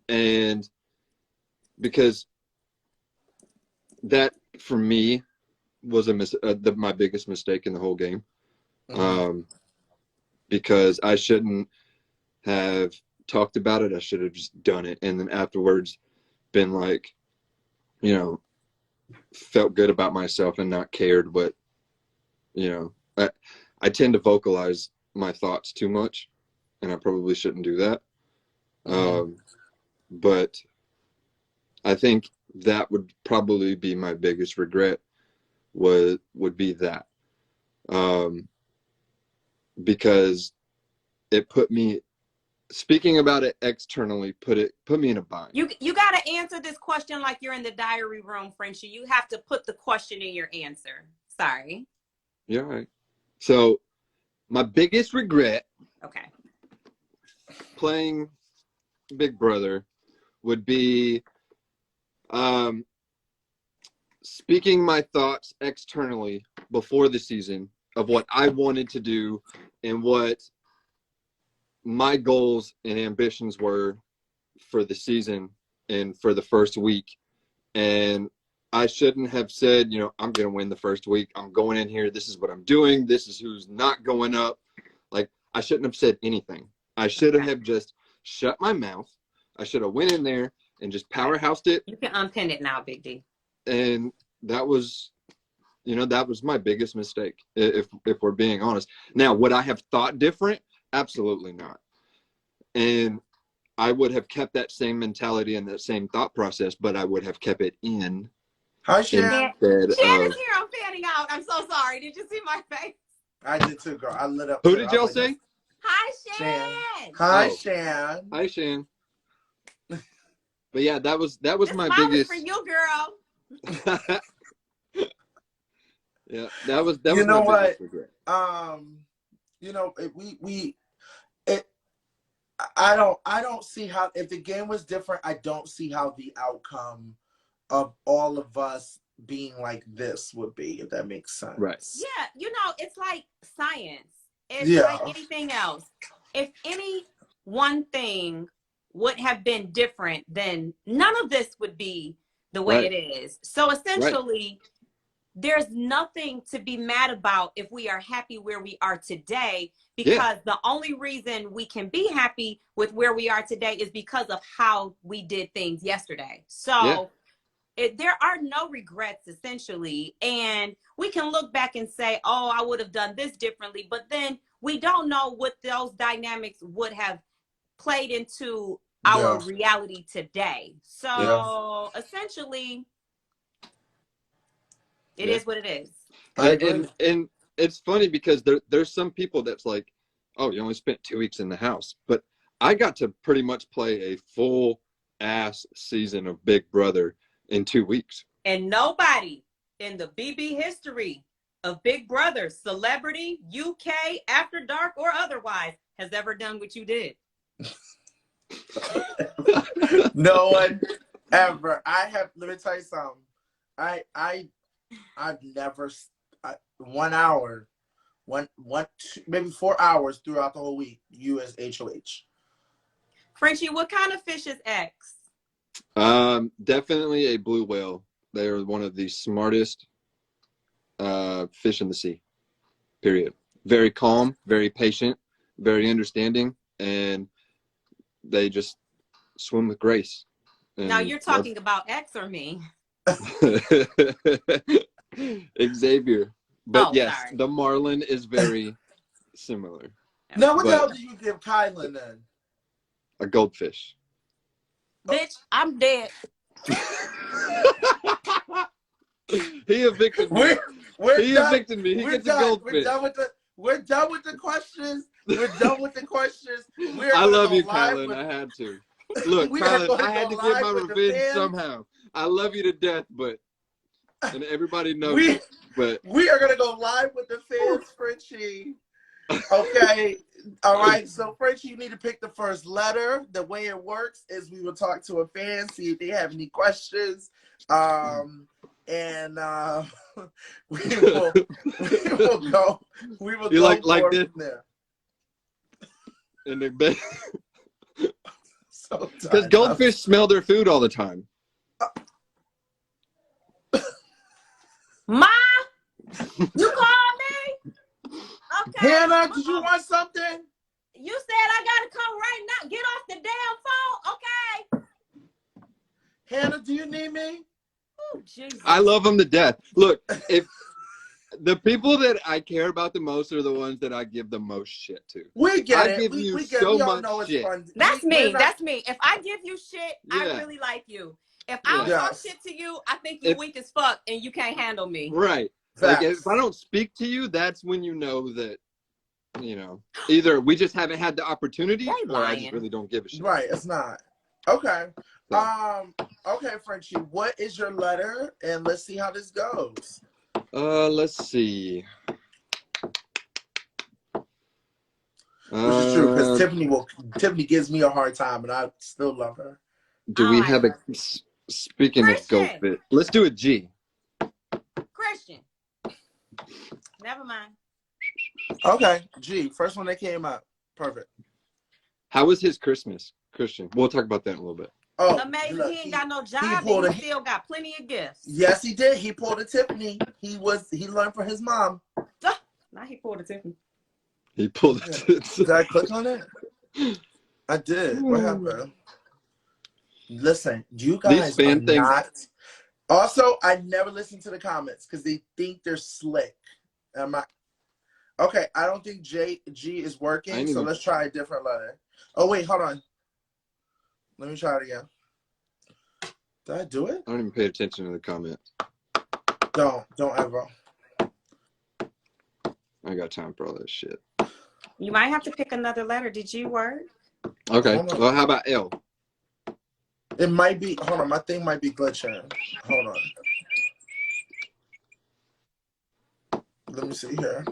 And because that for me was my biggest mistake in the whole game. Because I shouldn't have talked about it. I should have just done it. And then afterwards been like, you know, felt good about myself and not cared what, you know, I tend to vocalize my thoughts too much, and I probably shouldn't do that. But I think that would probably be my biggest regret would be that. Because it put me, speaking about it externally, put me in a bind. You got to answer this question like you're in the diary room, Frenchie. You have to put the question in your answer. Sorry. You're right. So my biggest regret playing Big Brother would be speaking my thoughts externally before the season of what I wanted to do and what my goals and ambitions were for the season and for the first week. And I shouldn't have said, you know, I'm going to win the first week. I'm going in here. This is what I'm doing. This is who's not going up. Like, I shouldn't have said anything. I should have just shut my mouth. I should have went in there and just powerhoused it. You can unpin it now, Big D. And that was, you know, that was my biggest mistake, if we're being honest. Now, would I have thought different? Absolutely not. And I would have kept that same mentality and that same thought process, but I would have kept it in. Hi, Shan. Shan is here. I'm fanning out. I'm so sorry. Did you see my face? I did too, girl. I lit up. Who did y'all say? Hi, Shan. Hi, Shan. Hi, Shan. But yeah, that was my biggest. For you, girl. Yeah, that was you know my what? biggest regret. You know, I don't see how, if the game was different, I don't see how the outcome of all of us being like this would be, if that makes sense. Right. Yeah, you know, it's like science. It's like anything else. If any one thing would have been different, then none of this would be the way it is. So essentially, there's nothing to be mad about if we are happy where we are today, because the only reason we can be happy with where we are today is because of how we did things yesterday. So there are no regrets, essentially. And we can look back and say, oh, I would have done this differently. But then we don't know what those dynamics would have played into our reality today. So essentially, it is what it is. And it's funny because there's some people that's like, oh, you only spent 2 weeks in the house. But I got to pretty much play a full ass season of Big Brother in 2 weeks. And nobody in the BB history of Big Brother, celebrity, UK, After Dark, or otherwise, has ever done what you did. No one ever. Let me tell you something. I've never, 1 hour, maybe 4 hours throughout the whole week, you as HOH. Frenchie, what kind of fish is X? Definitely a blue whale. They are one of the smartest fish in the sea, period. Very calm, very patient, very understanding, and they just swim with grace. And now you're talking about X or me? Xavier. But yes, sorry. the marlin is very similar. Now, what the hell do you give Kylan then? A goldfish. Bitch, I'm dead. He evicted me. He evicted me. He gets a goldfish. We're done with the questions. I love you, Kylan. I had to. Look, Kylan, I had to get my revenge somehow. I love you to death, and everybody knows but we are gonna go live with the fans, Frenchie. Okay. All right. So Frenchie, you need to pick the first letter. The way it works is we will talk to a fan, see if they have any questions. And we will go like this there. in the bed. So because goldfish smell their food all the time. Ma, you called me? Okay. Hannah, did you want something? You said I gotta come right now. Get off the damn phone, okay? Hannah, do you need me? Oh, Jesus. I love them to death. Look, if the people that I care about the most are the ones that I give the most shit to. We get I it. give we you get so we all much know it's shit. fun. That's me. That's me. If I give you shit, I Yeah. really like you. If I don't talk shit to you, I think you're weak as fuck and you can't handle me. Right. Facts. Like if I don't speak to you, that's when you know that, either we just haven't had the opportunity or I just really don't give a shit. Right, it's not. Okay. So. Okay, Frenchie, what is your letter? And let's see how this goes. Let's see. Which is true, because Tiffany gives me a hard time, and I still love her. Do we have speaking Christian. of goldfish, let's do a G. Christian. Never mind. Okay, G, first one that came up. Perfect. How was his Christmas, Christian? We'll talk about that in a little bit. Oh, amazing. Look, he ain't got no job and he still got plenty of gifts. Yes, he did. He pulled a Tiffany. He learned from his mom. Now he pulled a Tiffany. He pulled it. Did I click on it? I did. What happened? Listen, you guys are not. Also, I never listen to the comments because they think they're slick. Okay, I don't think G is working, so let's try a different letter. Oh, wait, hold on. Let me try it again. Did I do it? I don't even pay attention to the comments. Don't ever. I got time for all that shit. You might have to pick another letter. Did you work? Okay. Well, how about L? It might be. Hold on. My thing might be glitching. Hold on. Let me see here.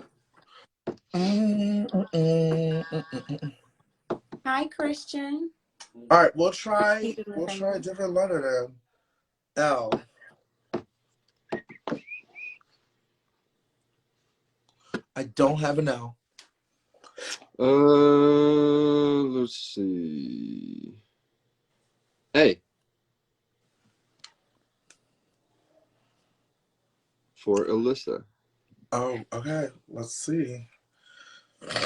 Hi, Christian. All right. We'll try a different letter then. L. I don't have an L. Let's see. A. For Alyssa. Oh, okay. Let's see.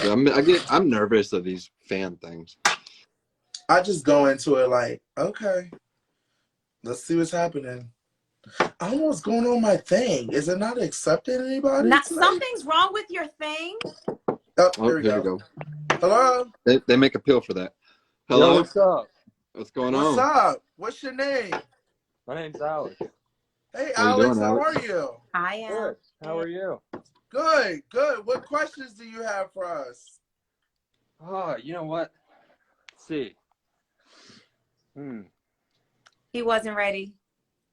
I'm nervous of these fan things. I just go into it like, okay, let's see what's happening. I don't know what's going on with my thing. Is it not accepting anybody? Something's wrong with your thing. Oh, here we go. Hello? They make a pill for that. Hello? Yo, what's up? What's going on? What's up? What's your name? My name's Alex. Hey, How Alex, doing, how Alex? are you? I am. Good. How are you? Good, good. What questions do you have for us? Oh, you know what? Let's see. He wasn't ready.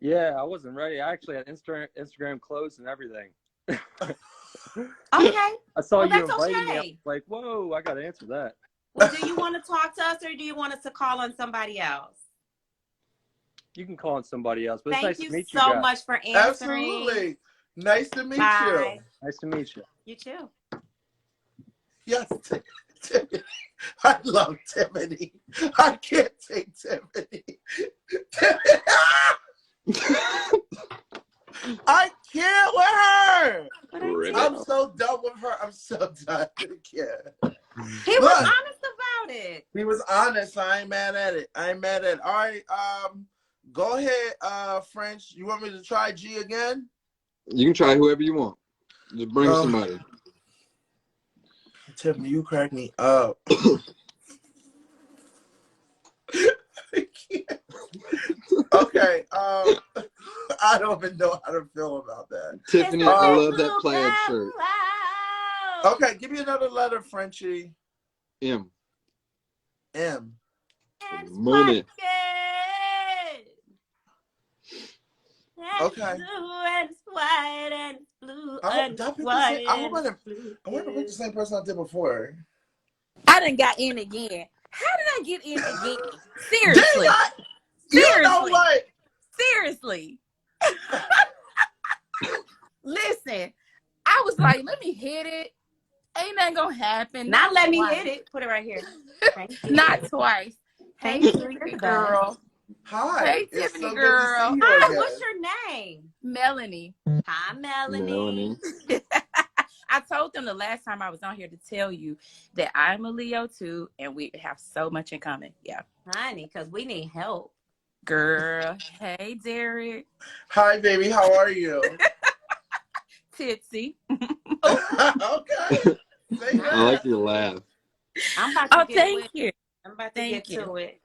Yeah, I wasn't ready. I actually had Instagram closed and everything. Okay. I saw Well, you that's inviting me. I was okay. like, whoa, I got to answer that. Well, do you want to talk to us or do you want us to call on somebody else? You can call on somebody else, but it's Thank nice you to meet you so guys. much for answering. Absolutely. Nice to meet Bye. you. Nice to meet you. You too. Yes, Tiffany. I love Tiffany. I can't take Tiffany. I can't with her. I'm so done with her. I'm so done. I can't. He was honest about it. He was honest. I ain't mad at it. All right. Go ahead, French. You want me to try G again? You can try whoever you want. Just bring somebody. Tiffany, you crack me up. Okay. I don't even know how to feel about that. Tiffany, I love that plaid shirt. Okay, give me another letter, Frenchie. M. M. Money. Okay. Blue and it's white and it's blue and I want to put the same person I did before. I done got in again. How did I get in again? Seriously. You know what? Seriously. Listen, I was like, let me hit it. Ain't nothing gonna happen. Not let me hit it. Put it right here. Not twice. Hey, Tiffany girl. Hi. Hey, Tiffany girl. Hi, what's your name? Melanie. Hi, Melanie. I told them the last time I was on here to tell you that I'm a Leo too, and we have so much in common. Yeah. Honey, because we need help. Girl. Hey, Derek. Hi, baby. How are you? Tipsy. Okay. I like your laugh. I'm about to thank you. I'm about to get to it.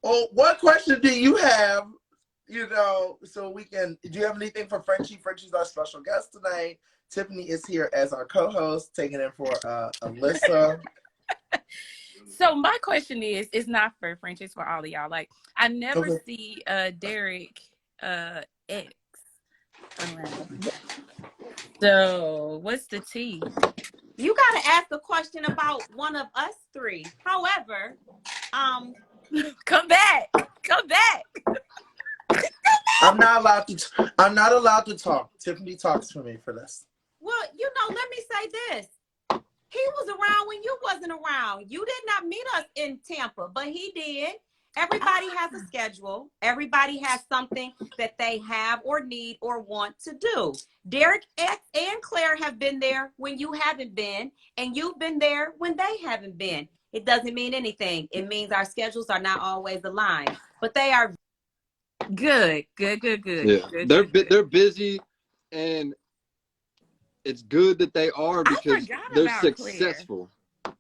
Well, what question do you have? You know, so we can. Do you have anything for Frenchie? Frenchie's our special guest tonight. Tiffany is here as our co-host, taking it for Alyssa. So my question is, it's not for French, it's for all of y'all. Like, I never see Derek X around. So what's the T? You gotta ask a question about one of us three. However, come back. I'm not allowed to talk. Tiffany talks for me for this. Well, let me say this. He was around when you wasn't around. You did not meet us in Tampa, but he did. Everybody has a schedule. Everybody has something that they have or need or want to do. Derek X and Claire have been there when you haven't been, and you've been there when they haven't been. It doesn't mean anything. It means our schedules are not always aligned, but they are good. Yeah, Good, they're busy, and it's good that they are because they're successful.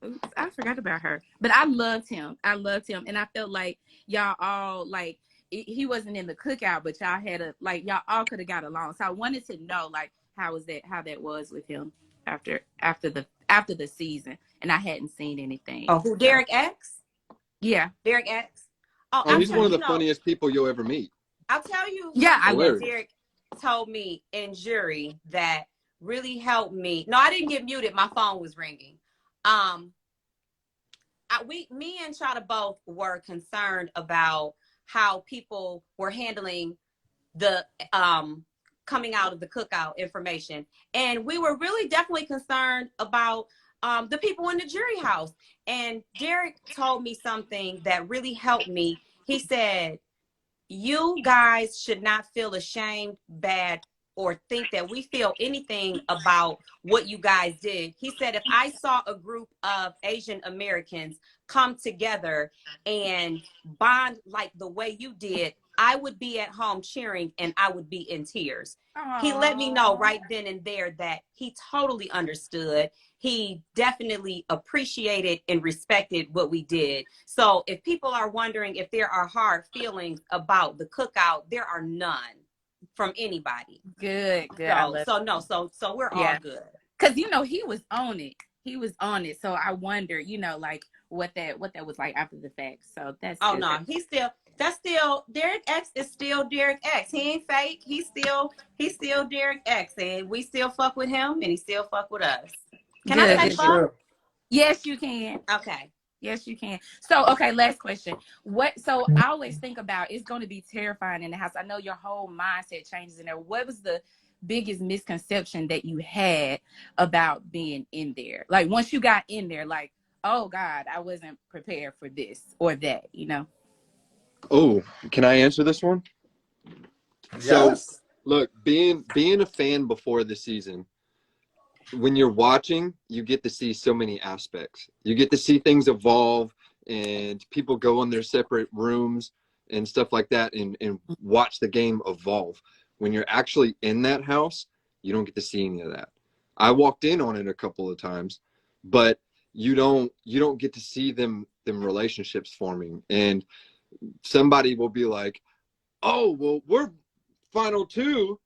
Oops, I forgot about her. But I loved him. And I felt like y'all all, like, he wasn't in the cookout, but y'all had y'all all could have got along. So I wanted to know, like, how that was with him after the season. And I hadn't seen anything. Oh, who, Derek X? Yeah. Derek X. Oh, he's one of the funniest people you'll ever meet. I'll tell you. Yeah, I love Derek told me in jury that really helped me. No, I didn't get muted. My phone was ringing. Me and Shada both were concerned about how people were handling the coming out of the cookout information, and we were really definitely concerned about the people in the jury house. And Derek told me something that really helped me. He said, "You guys should not feel ashamed, bad, or think that we feel anything about what you guys did." He said, "If I saw a group of Asian Americans come together and bond like the way you did, I would be at home cheering and I would be in tears." Aww. He let me know right then and there that he totally understood. He definitely appreciated and respected what we did. So if people are wondering if there are hard feelings about the cookout, there are none from anybody. Good. So we're all good. Because he was on it. So I wonder, like what that was like after the fact. So that's no, he That's still Derek X is still Derek X. He ain't fake. He's still Derek X, and we still fuck with him, and he still fuck with us. Can I Good, say good, fuck? good. Yes, you can. Okay. Yes, you can. So, okay, last question. So I always think about it's going to be terrifying in the house. I know your whole mindset changes in there. What was the biggest misconception that you had about being in there? Like, once you got in there, like, oh God, I wasn't prepared for this or that, you know? Oh, can I answer this one? So, Yes. look, being a fan before the season, when you're watching, you get to see so many aspects. You get to see things evolve and people go in their separate rooms and stuff like that and watch the game evolve. When you're actually in that house, you don't get to see any of that. I walked in on it a couple of times, but you don't get to see them relationships forming. And somebody will be like, "Oh, well, we're final two,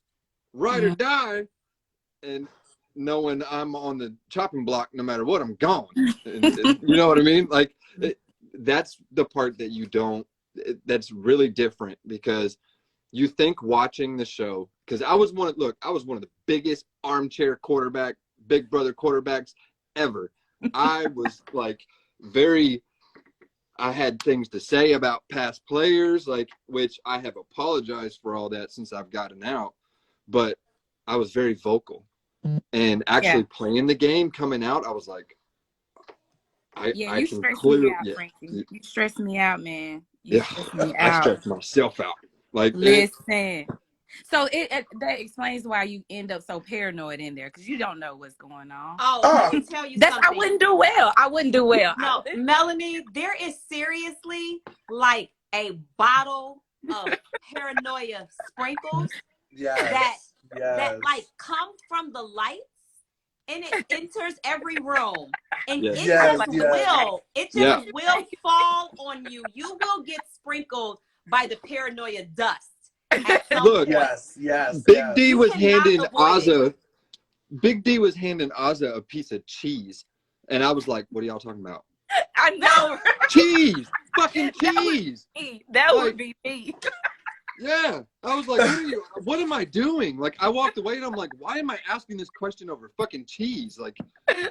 ride or die," and knowing I'm on the chopping block no matter what, I'm gone. And you know what I mean? Like that's the part that you don't. That's really different because you think watching the show. Because I was one of the biggest armchair quarterback, big brother quarterbacks ever. I was like I had things to say about past players, like which I have apologized for all that since I've gotten out, but I was very vocal. And actually playing the game, coming out, I was like, I You can stress clearly, me out, Frankie. You stress me out, man. You yeah, stress me I out. stressed myself out. Like, Listen. So that explains why you end up so paranoid in there because you don't know what's going on. Oh, let me tell you something. I wouldn't do well. I wouldn't do well. No, Melanie, there is seriously like a bottle of paranoia sprinkles that like come from the lights and it enters every room. And it just will fall on you. You will get sprinkled by the paranoia dust at some look, point. Big D You was cannot handing avoid it. Ozza. Big D was handing Ozza a piece of cheese, and I was like, "What are y'all talking about?" I know. Cheese, fucking cheese. That would be me. Yeah, I was like, what am I doing? Like, I walked away and I'm like, why am I asking this question over fucking cheese? Like,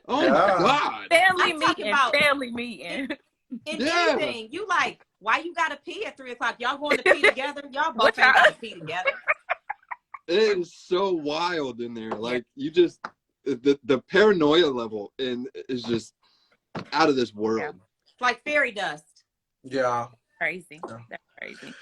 oh my God. Family meeting. In anything, you like, why you gotta pee at 3:00? Y'all going to pee together? Y'all both ain't gotta pee together. It is so wild in there. Like, you just, the paranoia level is just out of this world. Yeah. Like fairy dust. Yeah. Crazy. That's crazy.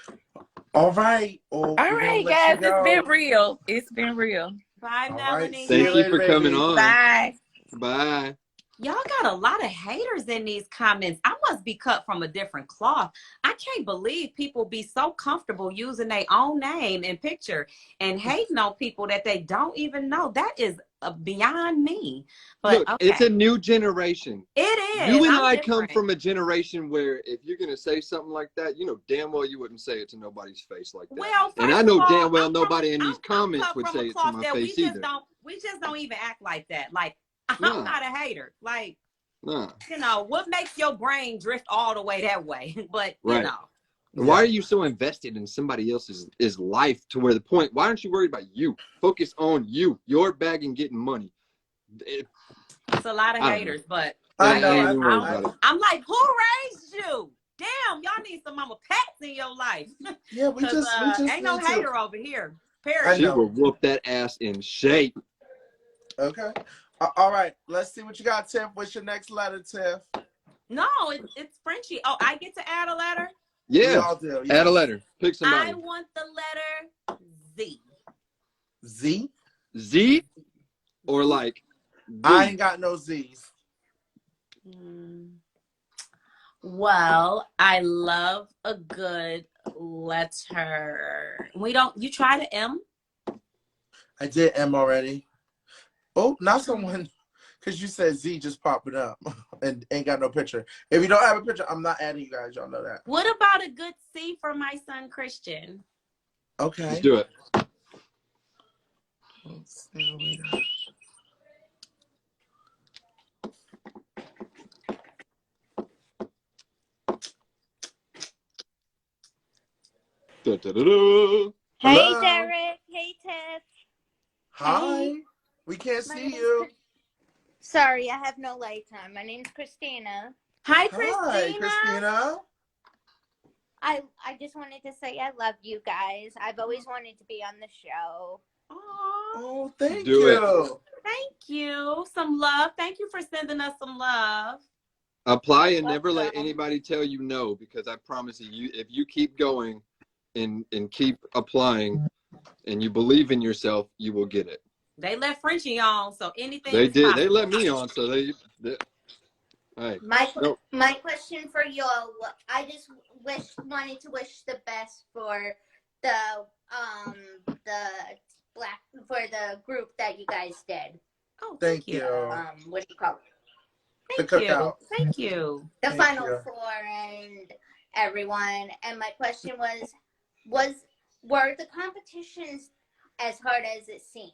All right. All right, guys. It's been real. It's been real. Bye, Melanie. Thank you for coming on. Bye. Bye. Y'all got a lot of haters in these comments. I must be cut from a different cloth. I can't believe people be so comfortable using their own name and picture and hating on people that they don't even know. That is beyond me. But look, it's a new generation. It is. You and I come from a generation where if you're going to say something like that, you know damn well you wouldn't say it to nobody's face like that. Well, and I know damn well nobody in these comments would say it to my face either. We just don't even act like that. Like, I'm not a hater. Like, you know, what makes your brain drift all the way that way? But, you know. Why are you so invested in somebody else's life to where the point, why aren't you worried about you? Focus on you, your bag and getting money. It's a lot of haters, but I know. I'm like, who raised you? Damn, y'all need some mama pats in your life. Yeah, we just ain't no hater over here. Period. She will whoop that ass in shape. Okay. All right. Let's see what you got, Tiff. What's your next letter, Tiff? No, it's Frenchie. Oh, I get to add a letter? Yeah. We all do. Add a letter. Pick somebody. I want the letter Z. Z? Z? Or like D? I ain't got no Z's. Well, I love a good letter. You try the M? I did M already. Oh, now someone, because you said Z just popping up and ain't got no picture. If you don't have a picture, I'm not adding you guys. Y'all know that. What about a good C for my son, Christian? Okay. Let's do it. Let's see what we got. Da-da-da-da. Hey, Hello. Derek. Hey, Tiff. Hi. Hey. We can't My see name's you. Sorry, I have no lights on. My name's Christina. Hi, Hi, Christina. Christina. I just wanted to say I love you guys. I've always wanted to be on the show. Aw, Oh, thank Do it. you. thank you. Some love. Thank you for sending us some love. Apply and never let Welcome. anybody tell you no, because I promise you, if you keep going and keep applying and you believe in yourself, you will get it. They let Frenchie on, so anything They is did. possible. They let me on, so they hey. Nope. My question for y'all, I just wanted to wish the best for the group that you guys did. Oh, Thank you. What do you call it? The Thank you. cookout. Thank you. The Thank Final you. Four and everyone. And my question were the competitions as hard as it seemed?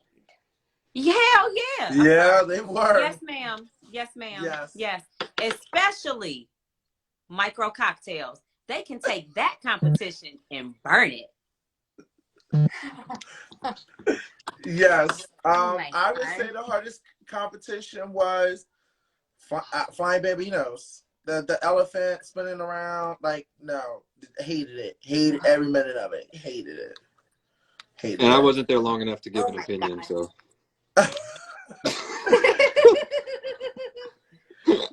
Hell yeah. Yeah, they were. Yes, ma'am. Yes, ma'am. Yes. Yes. Especially micro cocktails. They can take that competition and burn it. Yes. Oh my I would God. say the hardest competition was Flying Babinos. The elephant spinning around. Like, no. Hated it. Hated every minute of it. Hated it. Hated And I it. wasn't there long enough to give Oh an my opinion, God. so.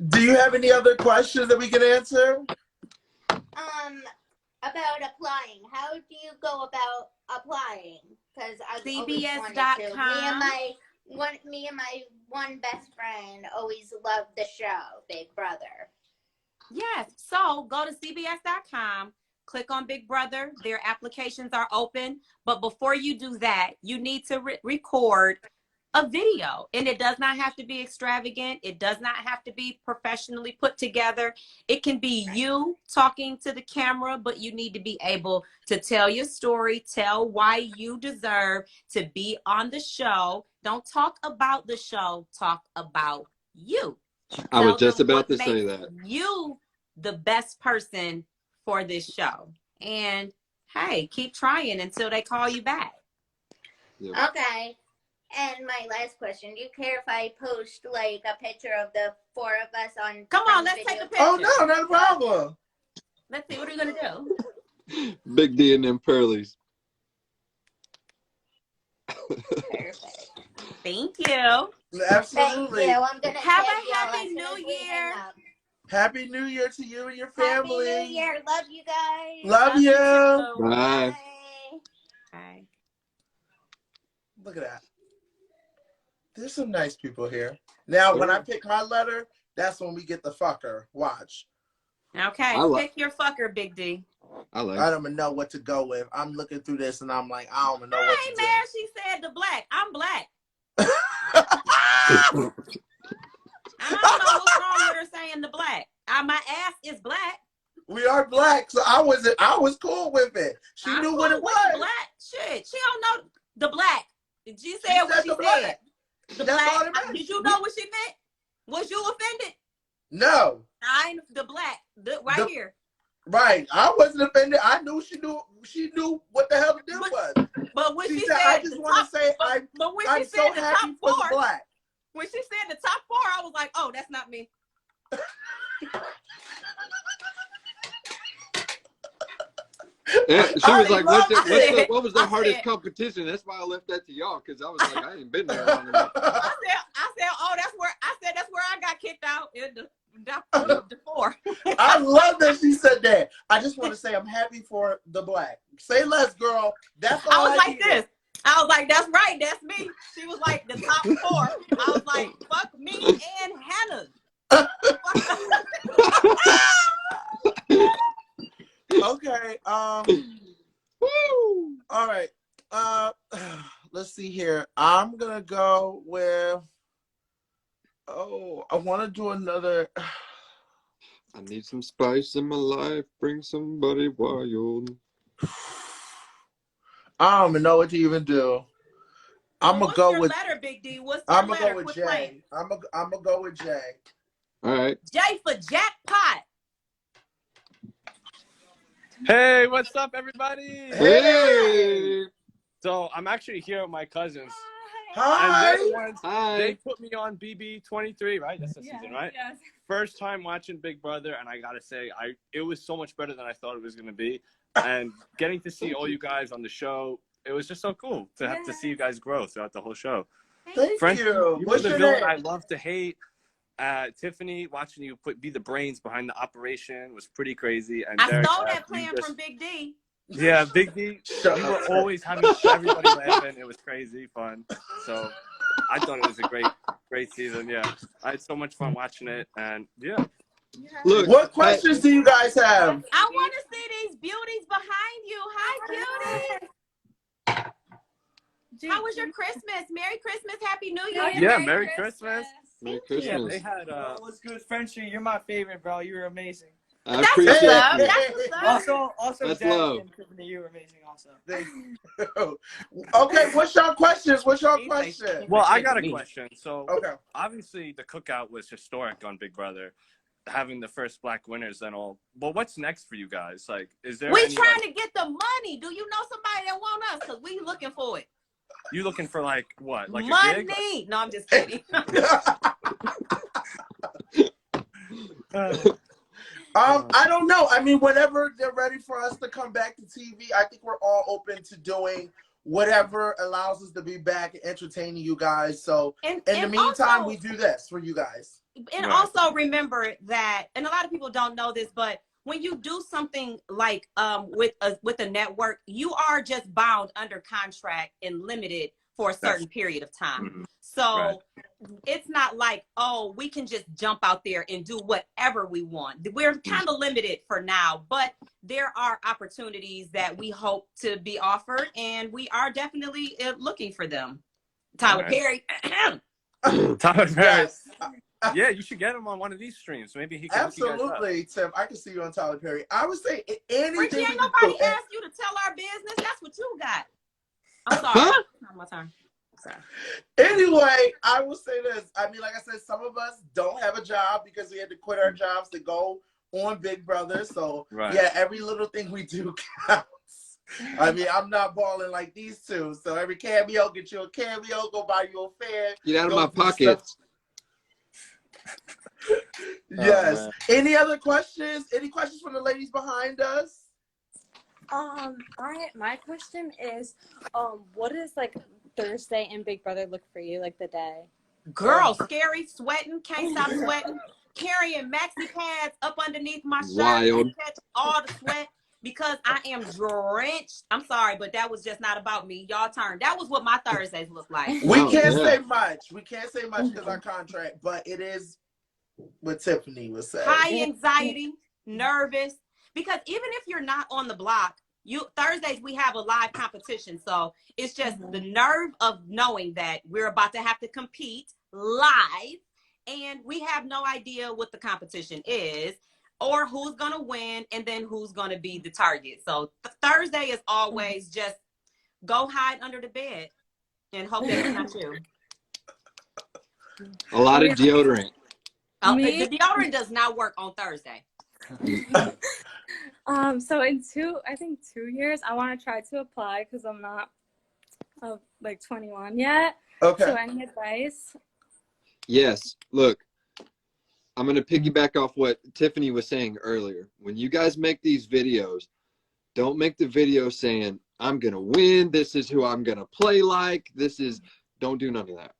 Do you have any other questions that we can answer? About applying. How do you go about applying? Because I've always wanted to. CBS.com. Me and my one best friend always loved the show, Big Brother. Yes. So go to CBS.com, click on Big Brother. Their applications are open. But before you do that, you need to record a video. And it does not have to be extravagant. It does not have to be professionally put together. It can be you talking to the camera, but you need to be able to tell your story, tell why you deserve to be on the show. Don't talk about the show, talk about you. I was Tell just them about what to say makes that. you the best person for this show. And hey, keep trying until they call you back. Yep. Okay. And my last question, do you care if I post like a picture of the four of us on Come on, let's take a picture. Oh, no, not a problem. Let's see, what are we going to do? Big D and them Pearlies. Perfect. Thank you. Absolutely. Thank you. I'm gonna Have tag a y'all happy as soon New as we hang Year. up. Happy New Year to you and your family. Happy New Year. Love you guys. Love you. too. Bye. Bye. Look at that. There's some nice people here. Now, when I pick my letter, that's when we get the fucker. Watch. Okay, pick your fucker, Big D. I like I don't even know what to go with. I'm looking through this and I'm like, I don't even know what Hey, to man, she said the black. I'm black. do. I don't know what's wrong with her saying the black. My ass is black. We are black, so I was cool with it. She knew what it was. was. Black shit. She don't know the black. She said what she said. The black. Did you know what she meant? Was you offended? No. I'm the black. Right here. Right. I wasn't offended. I knew she knew what the hell the deal was. But when she said I just want to say I'm so happy for the black. When she said the top four, I was like, oh, that's not me. Yeah, she was like, what was the I hardest said, competition? That's why I left that to y'all, because I was like, I ain't been there long enough. I said, oh, that's where I got kicked out in the four. I love that she said that. I just want to say I'm happy for the black. Say less, girl. That's all I was like this. I was like, that's right, that's me. She was like the top four. I was like, fuck me and Hannah. Okay. Woo. All right. Let's see here. I'm gonna go with. Oh, I want to do another. I need some spice in my life. Bring somebody wild. I don't even know what to even do. I'm gonna go with letter, Big D. What's your I'm letter? gonna go with J. I'm gonna go with J. All right. J for jackpot. Hey, what's up, everybody? Hey. So I'm actually here with my cousins. Hi. And they're the ones, Hi. they put me on BB 23, right? That's the season, right? Yes. First time watching Big Brother, and I gotta say, it was so much better than I thought it was gonna be. And getting to see all you guys on the show, it was just so cool to have to see you guys grow throughout the whole show. Thank Frenchie, you. you were What's the your villain name? I love to hate. Tiffany, watching you be the brains behind the operation was pretty crazy. And I Derek, stole that you plan just, from Big D. yeah, Big D, Shut you up. were always having everybody laughing. It was crazy fun. So I thought it was a great season. Yeah, I had so much fun watching it, and yeah. Look, What questions do you guys have? I want to see these beauties behind you. Hi, beauties. How was your Christmas? Merry Christmas, Happy New Year. Yeah, Merry Christmas. Merry Yeah, Christmas. they had What's good, Frenchie? You're my favorite, bro. You were amazing. I That's appreciate what's up. you. That's what's up. Also, That's Derek love. and Tiffany, you were amazing. Also, Okay, what's your questions? What's your question? well, I got a question. So Okay. obviously the cookout was historic on Big Brother, having the first black winners and all. But what's next for you guys? Like, is there We any, trying to get the money. Do you know somebody that want us? Because we looking for it. you looking for like what? Like money. a gig? No, I'm just kidding. I don't know. I mean, whenever they're ready for us to come back to TV, I think we're all open to doing whatever allows us to be back and entertaining you guys. So in the meantime, we do this for you guys. And also remember that, and a lot of people don't know this, but when you do something like with a network, you are just bound under contract and limited for a certain period of time. Mm-hmm. So it's not like, oh, we can just jump out there and do whatever we want. We're kind of limited for now, but there are opportunities that we hope to be offered, and we are definitely looking for them. Tyler Perry. Tyler Perry. Yes. Yeah, you should get him on one of these streams. Maybe he can Absolutely, Tim. I can see you on Tyler Perry. I would say anything. Frenchie, ain't nobody asked you to tell our business. That's what you got. I'm sorry. Huh? Not my turn. Sorry. Anyway, I will say this. I mean, like I said, some of us don't have a job because we had to quit our jobs to go on Big Brother. So, yeah, every little thing we do counts. I mean, I'm not balling like these two. So every cameo, get you a cameo, go buy you a fan. Get out of my pockets. Yes. Any other questions? Any questions from the ladies behind us? My question is, what is like Thursday in Big Brother look for you, like the day? Girl, scary, sweating, can't stop sweating, carrying maxi pads up underneath my shirt to catch all the sweat because I am drenched. I'm sorry, but that was just not about me. Y'all turn. That was what my Thursdays look like. We can't say much. We can't say much because our contract, but it is what Tiffany was saying. High anxiety, nervous, because even if you're not on the block, Thursdays we have a live competition, so it's just the nerve of knowing that we're about to have to compete live, and we have no idea what the competition is or who's gonna win, and then who's gonna be the target. So Thursday is always just go hide under the bed and hope that it's not you. A lot of deodorant. The deodorant does not work on Thursday. So in 2 years, I want to try to apply because I'm not like 21 yet. Okay. So any advice? Yes. Look, I'm going to piggyback off what Tiffany was saying earlier. When you guys make these videos, don't make the video saying, I'm going to win. This is who I'm going to play like. Don't do none of that.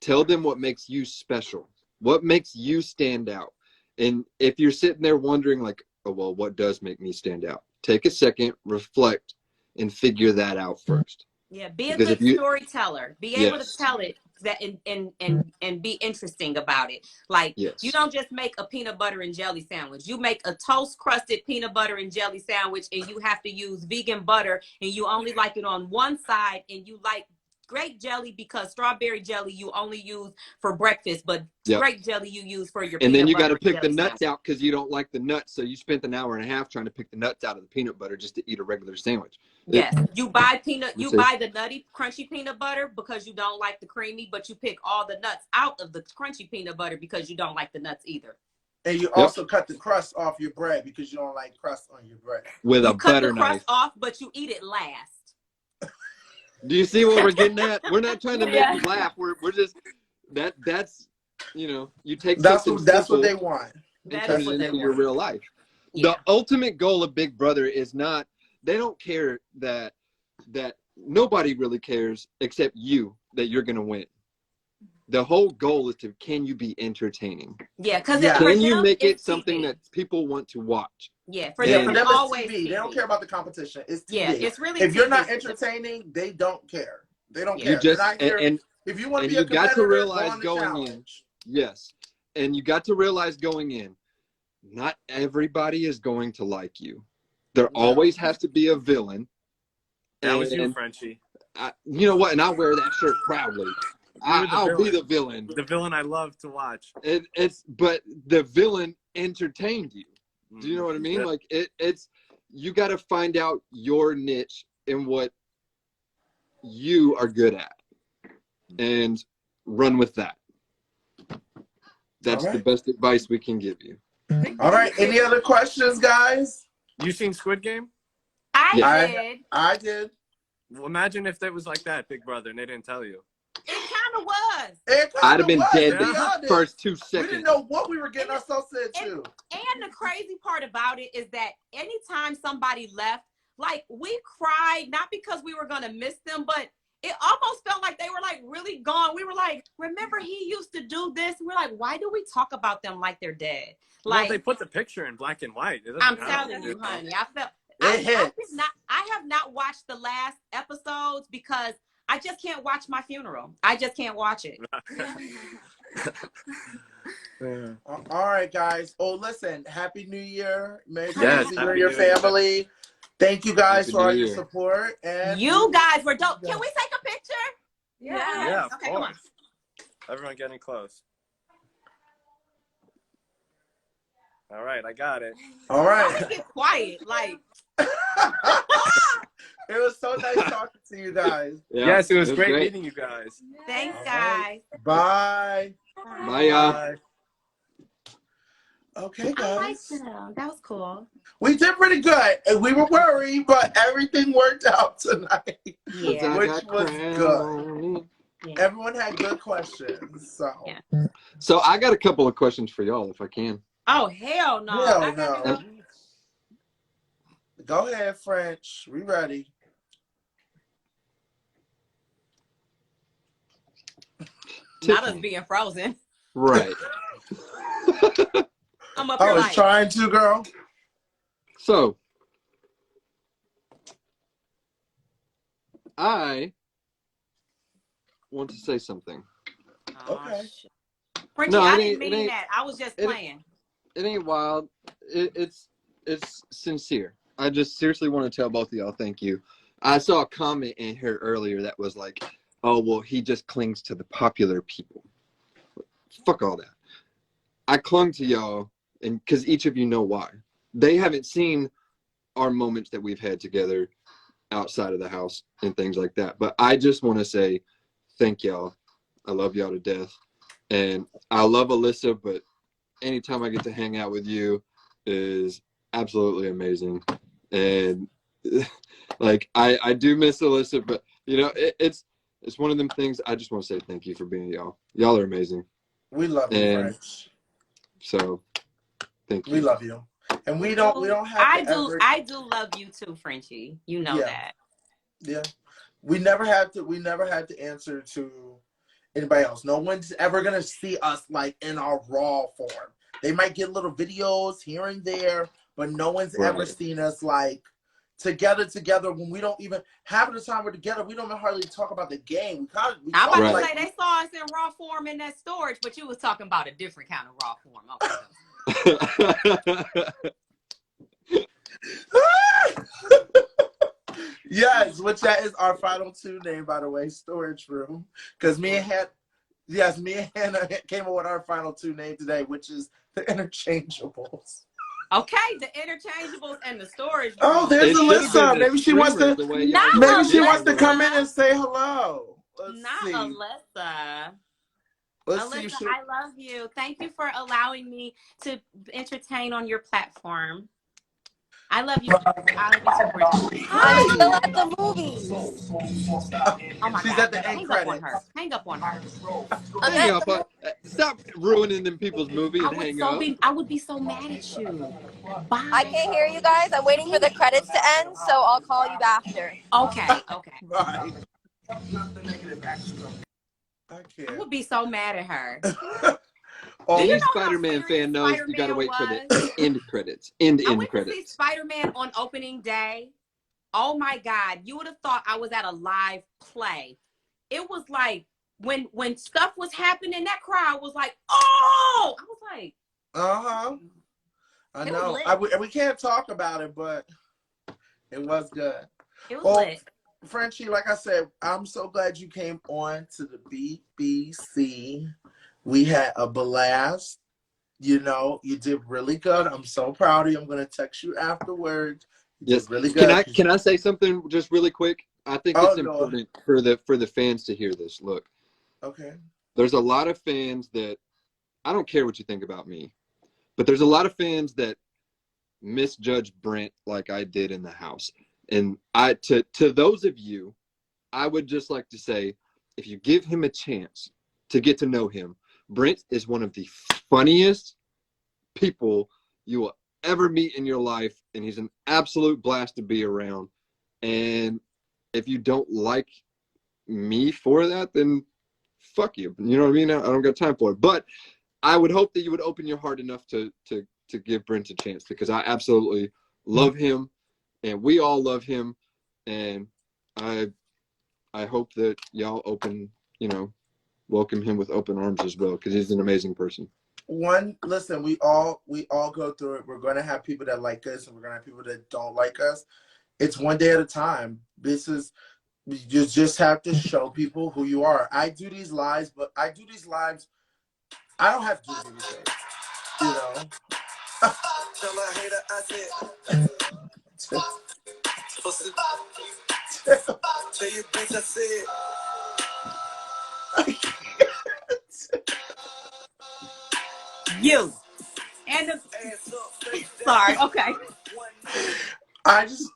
Tell them what makes you special. What makes you stand out. And if you're sitting there wondering like, oh, well, what does make me stand out? Take a second, reflect, and figure that out first. Yeah, be a good storyteller. Be able to tell it that and be interesting about it. Like you don't just make a peanut butter and jelly sandwich. You make a toast crusted peanut butter and jelly sandwich, and you have to use vegan butter, and you only like it on one side, and you like grape jelly because strawberry jelly you only use for breakfast, but grape jelly you use for your and peanut then you got to pick the nuts out because you don't like the nuts, so you spent an hour and a half trying to pick the nuts out of the peanut butter just to eat a regular sandwich. Yes, you buy the nutty crunchy peanut butter because you don't like the creamy, but you pick all the nuts out of the crunchy peanut butter because you don't like the nuts either. And you Yep. also cut the crust off your bread because you don't like crust on your bread. With You a cut butter the crust knife. off, but you eat it last. Do you see what we're getting at? We're not trying to make Yeah. you laugh. We're just that's you take That's something what simple they want. and That turn is it what they into your want. real life. Yeah. The ultimate goal of Big Brother is not, they don't care that nobody really cares except you that you're gonna win. The whole goal is can you be entertaining? Yeah, because Yeah. for Can you them, make it it's something TV. that people want to watch? Yeah, for Yeah, them, for it's them it's always TV. They don't care about the competition. It's TV. Yeah, it's really if you're not TV. entertaining, they don't care. They don't Yeah. You care. They're just not here. and If you want to and be you a got to competitor, go realize on the going challenge. in. Yes. And you got to realize going in, not everybody is going to like you. There No. always has to be a villain. That was you, And Frenchie. you know what? And I wear that shirt proudly. You were the I'll be villain. the villain. The villain I love to watch. But the villain entertained you. Do you know what I mean? Yeah. Like it's you got to find out your niche and what you are good at, and run with that. That's All the right. best advice we can give you. All right. Any other questions, guys? You seen Squid Game? I did. I did. Well, imagine if that was like that, Big Brother, and they didn't tell you. It kind of was. It I'd have been dead to be the honest. first 2 We seconds. didn't know what we were getting ourselves into. And the crazy part about it is that anytime somebody left, like we cried, not because we were gonna miss them, but it almost felt like they were like really gone. We were like, remember he used to do this? We're like, why do we talk about them like they're dead? Like, Well, they put the picture in black and white. It doesn't I'm matter. telling you, honey, I felt It I have not watched the last episodes because I just can't watch my funeral. I just can't watch it. Yeah. All right, guys. Oh, listen. Happy New Year. Merry Yes, Christmas to you Happy and your New Year. family. Thank you guys Happy for all New your Year. support. And You guys were dope. Can we take a picture? Yeah, of Okay, come on. course. Everyone getting close. All right, I got it. All Don't right. get quiet. Like, It was so nice talking to you guys. Yeah, Yes, it was great meeting you guys. thanks, All guys. right. Bye. Bye, y'all. Bye. Okay, I liked guys. them. That was cool. We did pretty good. And we were worried, but everything worked out tonight. Yeah. Which was good. Everyone had good questions. So Yeah. So I got a couple of questions for y'all, if I can. Oh, hell no. Hell I gotta no. go. Go ahead, French. We ready. Not us Tiffany. being frozen. Right. I'm up I here was like, trying to, girl. So I want to say something. oh, Okay. shit. Frenchie, No, I it didn't ain't- mean it ain't- that. I was just it- playing. It ain't wild. It's sincere. I just seriously want to tell both of y'all thank you. I saw a comment in here earlier that was like, oh, well, he just clings to the popular people. Fuck all that. I clung to y'all, and because each of you know why. They haven't seen our moments that we've had together outside of the house and things like that. But I just want to say thank y'all. I love y'all to death. And I love Alyssa, but anytime I get to hang out with you is absolutely amazing. And like I do miss Alyssa, but you know it's one of them things. I just want to say thank you for being y'all. Y'all are amazing. We love you, And French. so thank you. We love you. And we don't have I do love you too, Frenchie. You know Yeah. that. Yeah. We never had to answer to anybody else. No one's ever gonna see us like in our raw form. They might get little videos here and there, but no one's ever Right. seen us like together when we don't even half of the time we're together, we don't even hardly talk about the game. We I'm talk about to Right. say they saw us in raw form in that storage, but you was talking about a different kind of raw form. Okay. Yes, which that is our final two name, by the way, storage room. Because me and Hannah came up with our final two name today, which is the interchangeables. Okay, the interchangeables and the storage. Oh, room. there's It should've Alyssa. been the Maybe she wants streamers, to. the way y'all Not did Maybe it. she wants to Alyssa. come in and say hello. Let's Not see. Alyssa. Let's see. Alyssa, I love you. Thank you for allowing me to entertain on your platform. I love you. I love you too, Frenchie. I'm Hi. still at the movies. Oh my She's God. at the end Hang up on credits. her. Hang up on her. I'm Hang at up. the movie. Stop ruining them people's movie and hang up. I would be so mad at you. Bye. I can't hear you guys. I'm waiting for the credits to end, so I'll call you after. Okay. Bye. I I can't. would be so mad at her. Oh, Do you Any know how Spider-Man serious fan knows you got to Spider-Man wait for the was? end credits. I End went to see credits. Spider-Man on opening day. Oh my God. You would have thought I was at a live play. It was like when stuff was happening, that crowd was like, oh! I was like, I it was know. lit. We can't talk about it, but it was good. It was Well, lit. Frenchie, like I said, I'm so glad you came on to the BBC. We had a blast. You know, you did really good. I'm so proud of you. I'm going to text you afterwards. You Yes. did really good. Can I say something just really quick? I think it's important for the fans to hear this. Look. Okay. There's a lot of fans that I don't care what you think about me, but there's a lot of fans that misjudge Brent like I did in the house. And to those of you, I would just like to say, if you give him a chance to get to know him, Brent is one of the funniest people you will ever meet in your life, and he's an absolute blast to be around. And if you don't like me for that, then fuck you. You know what I mean? I don't got time for it. But I would hope that you would open your heart enough to give Brent a chance, because I absolutely love him, and we all love him, and I hope that y'all welcome him with open arms as well, because he's an amazing person. Listen, we all go through it. We're gonna have people that like us, and we're gonna have people that don't like us. It's one day at a time. You just have to show people who you are. I do these lives, but I don't have to do anything, you know. Tell a hater I said. Tell your bitch I said. You. And sorry, okay.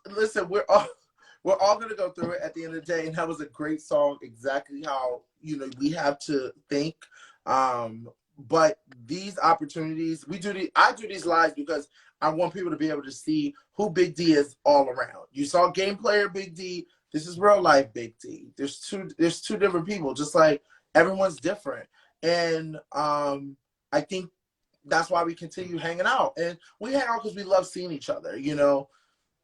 Listen, we're all gonna go through it at the end of the day, and that was a great song, exactly how we have to think. But these opportunities, I do these lives because I want people to be able to see who Big D is all around. You saw game player Big D. This is real life Big D. There's two different people, just like everyone's different. And I think that's why we continue hanging out. And we hang out because we love seeing each other.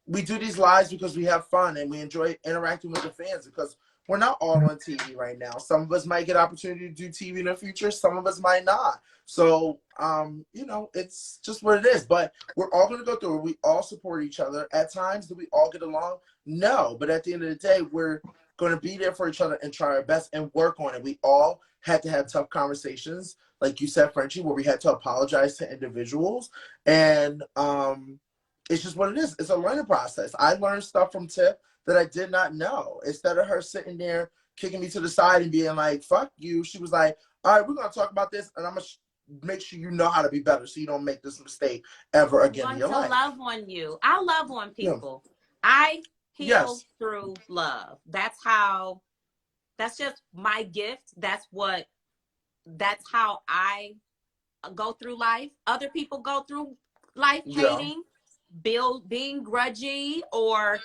We do these lives because we have fun and we enjoy interacting with the fans, because we're not all on TV right now. Some of us might get opportunity to do TV in the future. Some of us might not. So, it's just what it is. But we're all going to go through it. We all support each other. At times, do we all get along? No. But at the end of the day, we're going to be there for each other and try our best and work on it. We all had to have tough conversations, like you said, Frenchie, where we had to apologize to individuals. And it's just what it is. It's a learning process. I learned stuff from Tip that I did not know. Instead of her sitting there kicking me to the side and being like, fuck you, she was like, all right, we're going to talk about this, and I'm going to make sure you know how to be better so you don't make this mistake ever again in your life. I love on you. I love on people. Yeah. I heal through love. That's just my gift. That's how I go through life. Other people go through life hating, being grudgy, or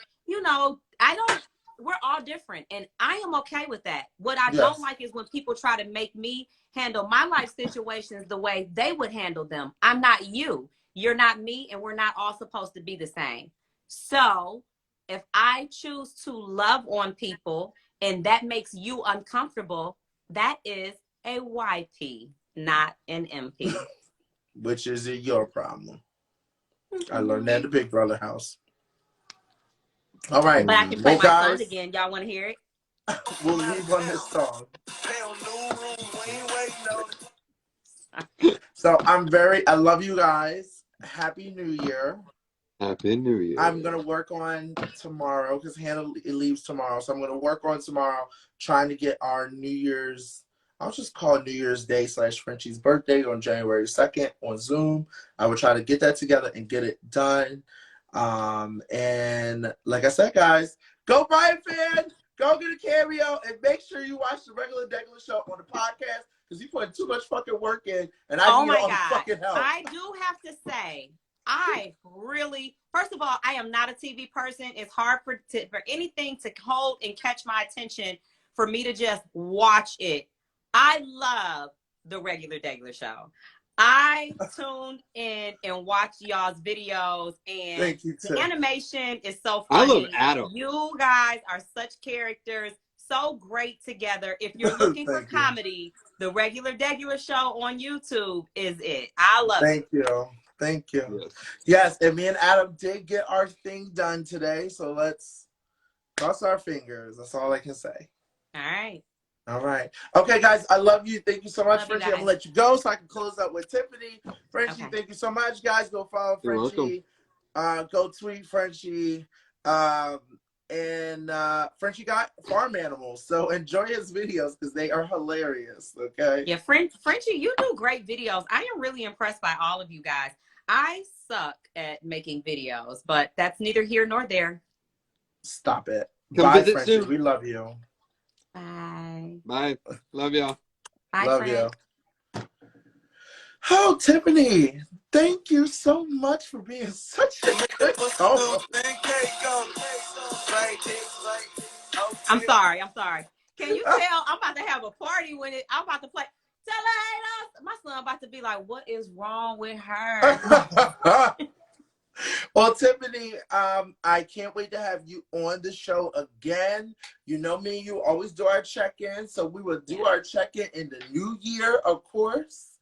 we're all different, and I am okay with that. What I don't like is when people try to make me handle my life situations the way they would handle them. I'm not you. You're not me, and we're not all supposed to be the same. So if I choose to love on people and that makes you uncomfortable, that is a YP, not an MP. Which is your problem. I learned that in the Big Brother house. All right. But I can play my song again. Y'all want to hear it? We'll leave on this song. So I love you guys. Happy New Year. Happy New Year. I'm going to work on tomorrow because Hannah leaves tomorrow. So I'm going to work on tomorrow trying to get our New Year's I'll just call New Year's Day / Frenchie's birthday on January 2nd on Zoom. I will try to get that together and get it done. And like I said, guys, go Brian fan, go get a cameo, and make sure you watch the regular Degular show on the podcast because you put too much fucking work in, and I need all the fucking help. I do have to say, first of all, I am not a TV person. It's hard for anything to hold and catch my attention for me to just watch it. I love the regular Degular show. I tuned in and watched y'all's videos, and the animation is so funny. I love Adam. You guys are such characters, so great together. If you're looking for comedy, the regular Degular show on YouTube is it. I love it. Thank you. Yes, and me and Adam did get our thing done today, so let's cross our fingers. That's all I can say. All right. Okay, guys, I love you. Thank you so much, Frenchie. I'm going to let you go so I can close up with Tiffany. Frenchie, thank you so much, guys. Go follow Frenchie. Go tweet Frenchie. And Frenchie got farm animals, so enjoy his videos because they are hilarious, okay? Yeah, Frenchie, you do great videos. I am really impressed by all of you guys. I suck at making videos, but that's neither here nor there. Stop it. Come Bye, visit Frenchie. soon. We love you. Bye. Bye. Love y'all. Bye, love friend. you. Oh, Tiffany, thank you so much for being such a good co-host. I'm sorry. Can you tell I'm about to have a party when I'm about to play? Tell her, my son about to be like, what is wrong with her? Well, Tiffany, I can't wait to have you on the show again. You know me, you always do our check-in, so we will do our check-in in the new year, of course.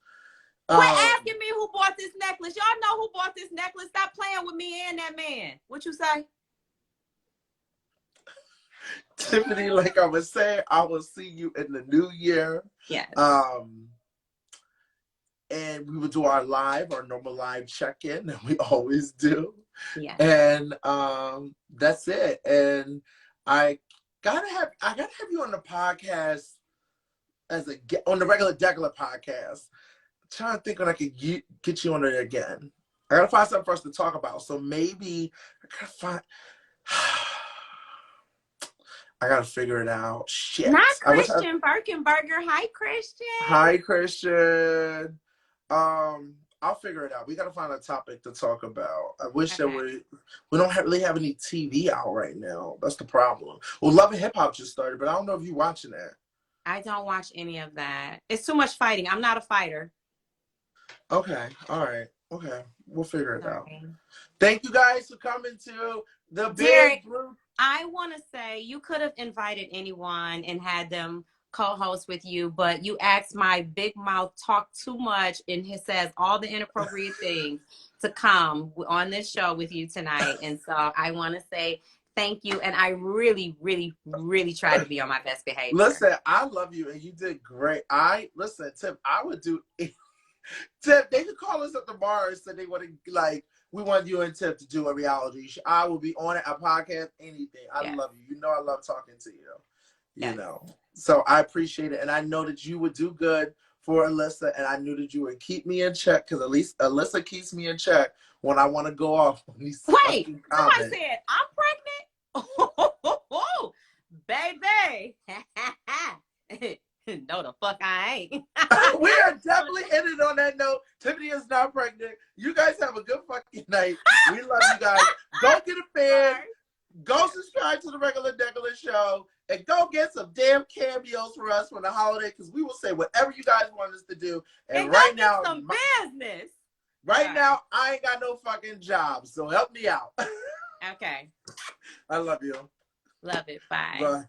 Quit asking me who bought this necklace. Y'all know who bought this necklace. Stop playing with me and that man. What you say? Tiffany, like I was saying, I will see you in the new year. Yes. And we will do our normal live check-in that we always do. Yeah. And that's it. And I gotta have you on the podcast on the regular Degular podcast. I'm trying to think when I could get you on it again. I gotta find something for us to talk about. So maybe I gotta figure it out. Shit. Not Christian Birkenberger. Hi, Christian. Hi, Christian. I'll figure it out. We gotta find a topic to talk about. I wish that we don't really have any TV out right now. That's the problem. Well, Love and Hip Hop just started, but I don't know if you're watching that. I don't watch any of that. It's too much fighting. I'm not a fighter. Okay. All right. Okay. We'll figure it out. Thank you guys for coming to the big group. I want to say you could have invited anyone and had them co-host with you, but you asked my big mouth talk too much and he says all the inappropriate things to come on this show with you tonight. And so I want to say thank you. And I really, really, really tried to be on my best behavior. Listen, I love you and you did great. Tim, I would do Tim, they could call us at the bar and say they want to we want you and Tim to do a reality show. I will be on it, a podcast, anything. I love you. You know I love talking to you. You know. So I appreciate it. And I know that you would do good for Alyssa. And I knew that you would keep me in check because at least Alyssa keeps me in check when I want to go off on these Wait, somebody said, I'm pregnant? Baby. No, the fuck I ain't. We are definitely ending on that note. Tiffany is not pregnant. You guys have a good fucking night. We love you guys. Go get a fan. Go subscribe to the regular Degular show. And go get some damn cameos for us for the holiday because we will say whatever you guys want us to do. And right now, some business. Right now, I ain't got no fucking job. So help me out. Okay. I love you. Love it. Bye. Bye.